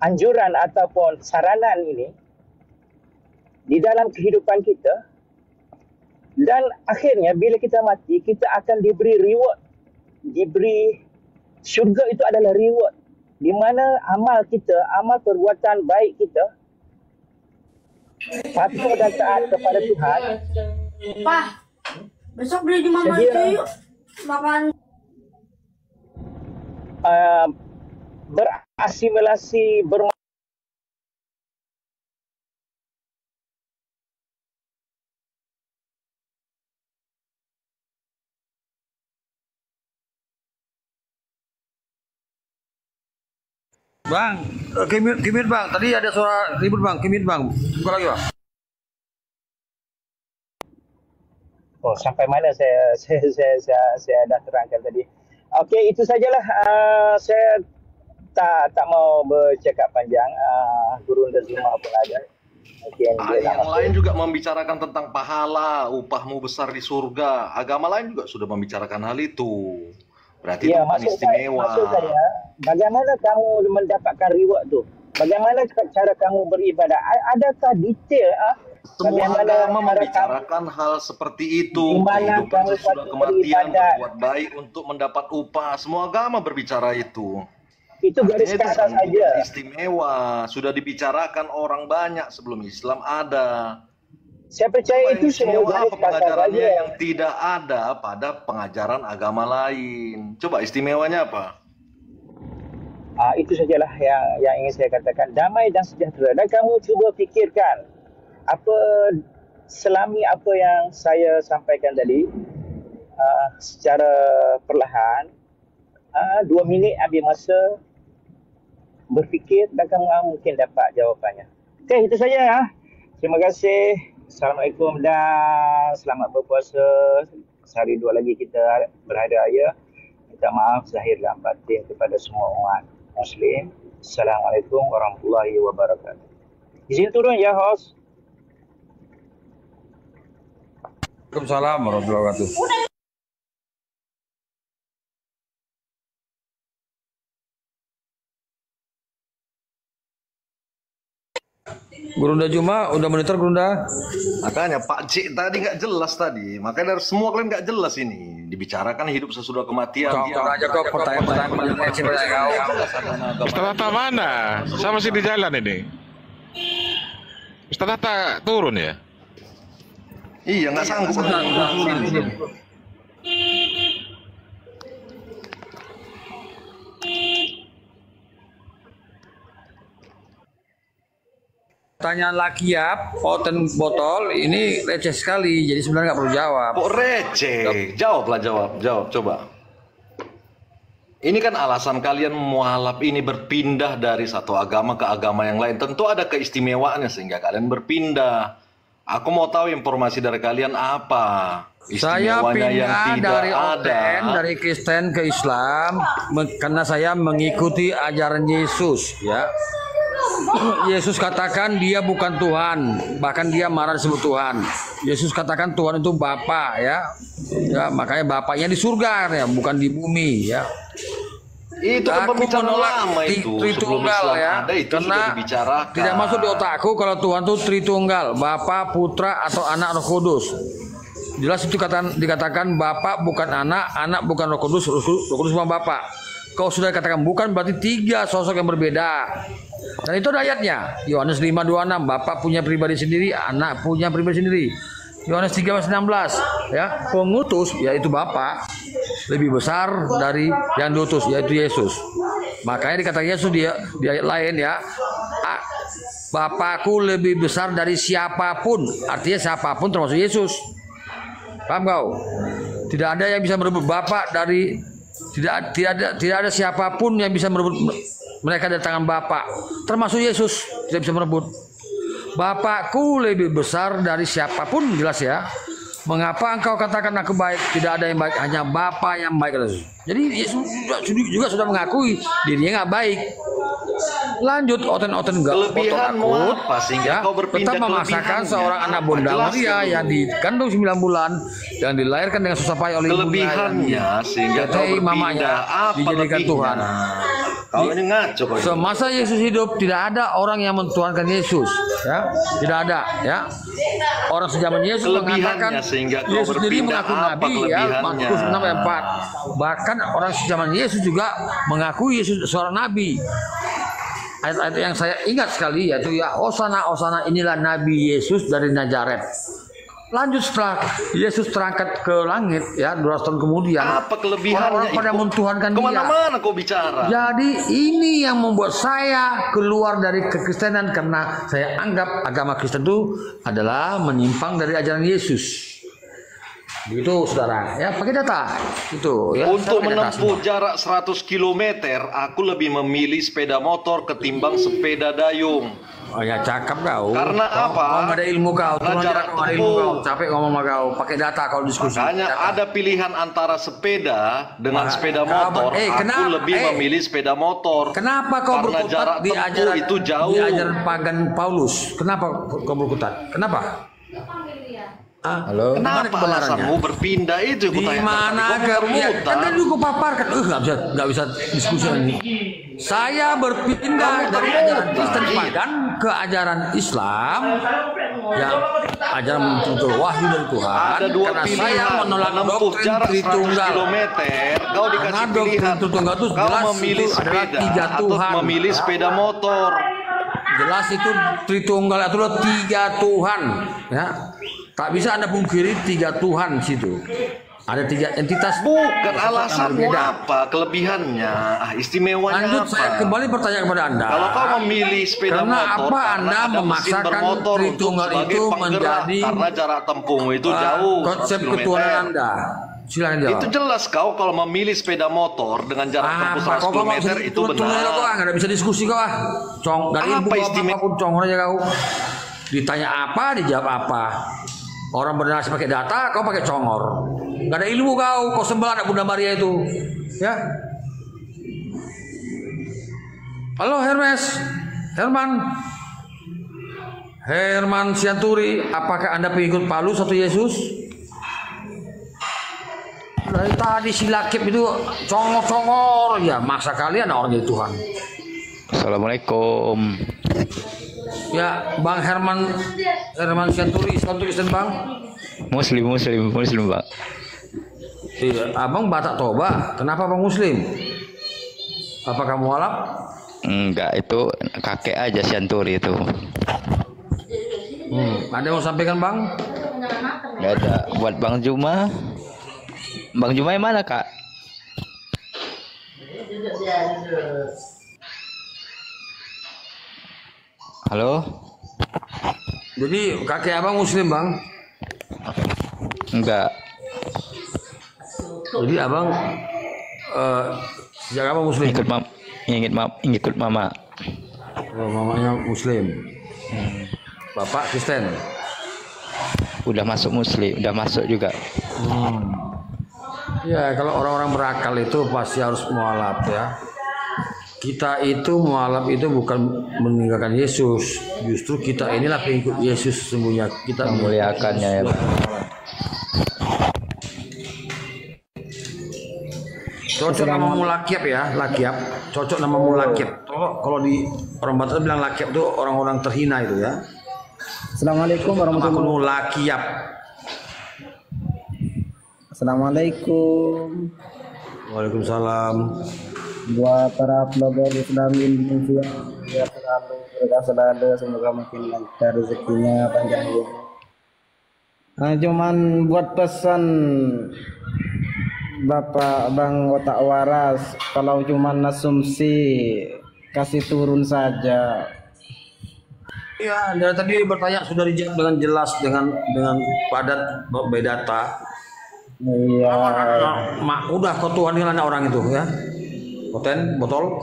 anjuran ataupun saranan ini di dalam kehidupan kita, dan akhirnya bila kita mati, kita akan diberi reward, diberi syurga. Itu adalah reward di mana amal kita, amal perbuatan baik kita, patuh dan taat kepada Tuhan. Pak, besok beli di Mama itu yuk makan. Berasimilasi, Bang, kimit bang. Tadi ada suara ribut bang, kimit bang. Buka lagi bang. Oh, sampai mana saya dah terangkan tadi. Okey, itu sajalah. Saya tak mau bercakap panjang. Guru dan semua pun ada. Yang lain juga membicarakan tentang pahala, upahmu besar di surga. Agama lain juga sudah membicarakan hal itu. Berarti ya, itu bukan istimewa. Maksud saya, bagaimana kamu mendapatkan reward tu? Bagaimana cara kamu beribadah? Adakah detail? Semua agama membicarakan hal seperti itu. Kehidupan sesudah kematian, berbuat baik untuk mendapat upah. Semua agama berbicara itu. Itu garis kasar saja. Istimewa. Sudah dibicarakan orang banyak sebelum Islam ada. Saya percaya itu semua garis kasar saja yang tidak ada pada pengajaran agama lain. Coba istimewanya apa? Itu sajalah yang ingin saya katakan. Damai dan sejahtera. Dan kamu cuba fikirkan selami apa yang saya sampaikan tadi, secara perlahan, 2 minit ambil masa berfikir dan kamu mungkin dapat jawapannya. Okey, itu saja ya. Terima kasih. Assalamualaikum dan selamat berpuasa. Sehari 2 lagi kita berhari raya. Minta maaf zahir dan batin kepada semua umat Muslim. Assalamualaikum warahmatullahi wabarakatuh. Izin turun ya, host. Waalaikumsalam warahmatullahi wabarakatuh. Gurunda Juma udah monitor Gurunda. Makanya Pak Cik tadi nggak jelas tadi. Makanya dari semua kalian nggak jelas ini. Dibicarakan hidup sesudah kematian. Kau aja kau pertanyaan Ustaz Hatta mana? Saya masih di jalan ini. Ustaz Hatta turun ya? Iya, nggak sanggup. Pertanyaan lakiap, oten botol ini receh sekali, jadi sebenarnya nggak perlu jawab. Kok receh? Jawablah, jawab, coba. Ini kan alasan kalian mualaf ini berpindah dari satu agama ke agama yang lain. Tentu ada keistimewaannya sehingga kalian berpindah. Aku mau tahu informasi dari kalian apa? Saya pindah dari oten, dari Kristen ke Islam karena saya mengikuti ajaran Yesus, ya. Yesus katakan dia bukan Tuhan, bahkan dia marah disebut Tuhan. Yesus katakan Tuhan itu Bapa, ya. Ya, makanya Bapaknya di surga ya, bukan di bumi, ya. Itu kan pembicaraan lama itu. Tritunggal ya. Karena tidak masuk di otakku kalau Tuhan itu Tritunggal, Bapa, Putra atau Anak, Roh Kudus. Jelas itu dikatakan Bapa bukan anak, anak bukan Roh Kudus, Roh Kudus cuma Bapa. Kau sudah katakan bukan berarti 3 sosok yang berbeda. Dan itu ada ayatnya. Yohanes 5:26, Bapak punya pribadi sendiri, anak punya pribadi sendiri. Yohanes 13:16, ya, pengutus yaitu Bapa lebih besar dari yang diutus yaitu Yesus. Makanya dikatakan Yesus di ayat lain ya, Bapakku lebih besar dari siapapun. Artinya siapapun termasuk Yesus. Paham kau? Tidak ada yang bisa merebut Bapa dari tidak ada siapapun yang bisa merebut mereka dari tangan Bapa. Termasuk Yesus tidak bisa merebut. Bapakku lebih besar dari siapapun, jelas ya. Mengapa engkau katakan aku baik? Tidak ada yang baik, hanya Bapa yang baik. Jadi Yesus juga sudah mengakui dirinya nggak baik. Lanjut, oten-oten enggak Kelebihanmu apa sehingga kau berpindah tetap memaksakan seorang anak bunda Maria yang dikandung 9 bulan dan dilahirkan dengan susah payah oleh kelebihannya sehingga kau berpindah apa dijadikan Tuhan. Kau ini ngaco kau. Semasa Yesus hidup tidak ada orang yang mentuhankan Yesus, ya. Tidak ada, ya. Orang sejaman Yesus mengatakan Yesus sendiri mengaku nabi, ya. Markus 6:4. Bahkan orang sejaman Yesus juga mengaku Yesus seorang nabi. Ayat-ayat yang saya ingat sekali yaitu ya, Hosana Hosana, inilah Nabi Yesus dari Nazaret. Lanjut setelah Yesus terangkat ke langit ya 200 tahun kemudian, apa kelebihannya? Orang pada mentuhankan dia. Kemana-mana kau bicara. Jadi ini yang membuat saya keluar dari kekristenan karena saya anggap agama Kristen itu adalah menyimpang dari ajaran Yesus. Begitu saudara, ya pakai data itu ya. Untuk menempuh jarak 100 km, aku lebih memilih sepeda motor ketimbang sepeda dayung. Oh ya, cakep kau. Karena apa? Kau nggak ada ilmu kau. Karena jarak ada ilmu kau. Capek ngomong sama kau. Pakai data kau diskusi. Makanya ada pilihan antara sepeda dengan sepeda motor. Aku lebih memilih sepeda motor. Kenapa kau berkutat di ajaran itu jauh? Di ajaran pagan Paulus? Kenapa kau berkutat? Kenapa? Halo. Kenapa alasanmu berpindah itu? Di mana ya, kan tadi aku paparkan. Nggak bisa diskusi ini. Saya berpindah dari ajaran Kristen pagan ke ajaran Islam, ya ajaran betul wahyu dari Tuhan. Ada dua karena pilihan. Saya menolak doktrin Tritunggal. Kau dikasih pilihan. Tritunggal itu kau jelas memilih itu adalah sepeda 3 Tuhan. atau memilih sepeda motor. Jelas itu Tritunggal itu adalah 3 Tuhan, ya. Tak bisa Anda pungkiri 3 Tuhan situ. Ada 3 entitas. Bukan alasanmu apa? Kelebihannya, istimewanya Lanjut, apa? saya kembali bertanya kepada Anda. Kalau kau memilih sepeda karena motor, apa Anda memaksakan Tritunggal itu menjadi karena jarak tempuhmu itu jauh. Konsep ketuhanan Anda. Silakan jawab. Itu jelas kau kalau memilih sepeda motor dengan jarak tempuh 100 km itu benar. Kau nggak bisa diskusi kau Cong, dari ibu apapun cong aja kau. Ditanya apa, dijawab apa. Orang bernasi pakai data, kau pakai congor. Gak ada ilmu kau sembah anak Bunda Maria itu, ya. Halo Herman Sianturi, apakah Anda pengikut Paulus atau Yesus? Dari tadi si Lakip itu congor-congor, ya masa kalian orang jadi Tuhan. Assalamualaikum. Ya, Bang Herman Sianturi, Islam Kristen Bang. Muslim Bang. Iya, Abang Batak Toba. Kenapa Bang Muslim? Apa kamu mualaf? Enggak, itu kakek aja Sianturi itu. Ada yang mau sampaikan Bang? Enggak ada. Buat Bang Juma. Bang Juma yang mana Kak? Halo? Jadi kakek abang Muslim Bang? Enggak. Jadi abang sejak abang Muslim? Ikut mama. Oh, mamanya Muslim. Bapak Kristen? Udah masuk Muslim, udah masuk juga. Ya kalau orang-orang berakal itu pasti harus mualaf ya. Kita itu mualaf itu bukan meninggalkan Yesus, justru kita inilah pengikut Yesus sesungguhnya. Kita memuliakannya ya. Cocok namamu Lakiap ya, Lakiap. Cocok namamu Lakiap. Kalau di orang Batak bilang Lakiap itu orang-orang terhina itu ya. Assalamualaikum warahmatullahi wabarakatuh. Lakiap. Assalamualaikum. Waalaikumsalam. buat para pelopor Islam Indonesia biar selalu berkah selalu, semoga makin lancar rezekinya, panjang umur. Nah, cuman buat pesan Bapak Bang Otak Waras, kalau cuman asumsi kasih turun saja. Ya, dari tadi bertanya sudah dijawab dengan jelas dengan padat berdata. Iya. Udah kau Tuhan dengan orang itu ya. Koten botol.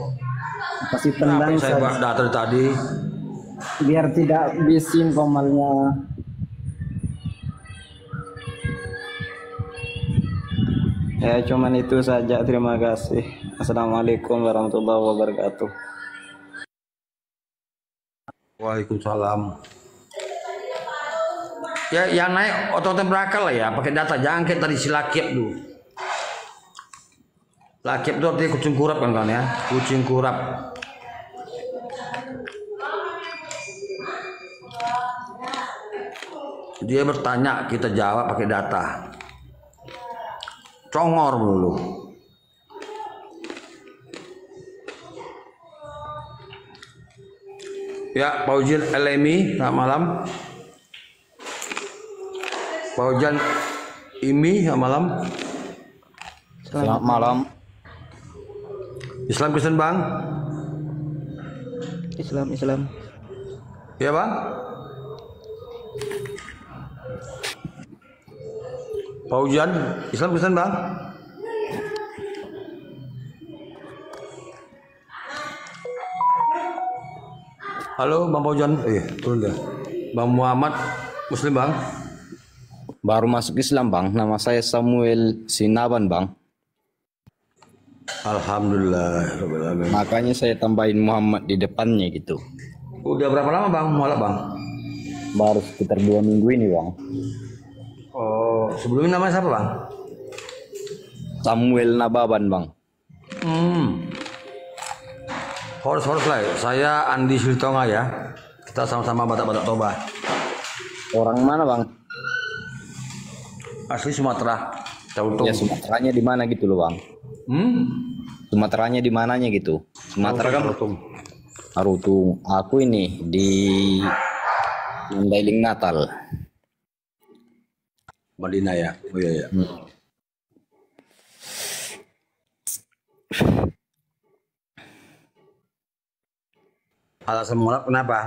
Kasih tendang saya saja. data tadi. Biar tidak bising komalnya. Ya cuman itu saja, terima kasih. Assalamualaikum warahmatullahi wabarakatuh. Waalaikumsalam. Ya yang naik otot berakal lah ya, pakai data, jangan kayak tadi si lakip dulu. Lakip itu artinya kucing kurap kan ya, kucing kurap. Dia bertanya, kita jawab pakai data. Congor dulu. Ya, Pak Ujian LMI, selamat malam. Pak Ujian IMI, selamat malam. Selamat malam. Islam Kristen Bang. Islam. Ya Bang. Pak Ujian, Islam Kristen Bang. Halo Bang Paujan, turun deh. Bang Muhammad Muslim Bang. Baru masuk Islam Bang, nama saya Samuel Sinaban Bang. Alhamdulillah. Makanya saya tambahin Muhammad di depannya gitu. Udah berapa lama Bang mualaf Bang? Baru sekitar 2 minggu ini Bang. Oh, sebelumnya namanya siapa Bang? Samuel Nababan Bang. Horus lah. Saya Andi Silitonga ya. Kita sama-sama Batak-Batak Toba. Orang mana Bang? Asli Sumatera. Cautung. Ya Sumateranya di mana gitu loh Bang? Sumateranya di mananya gitu? Sumatera kan? Harutung. Aku ini di Mandailing Natal. Madinah ya. Oh iya. Alasan mualaf kenapa?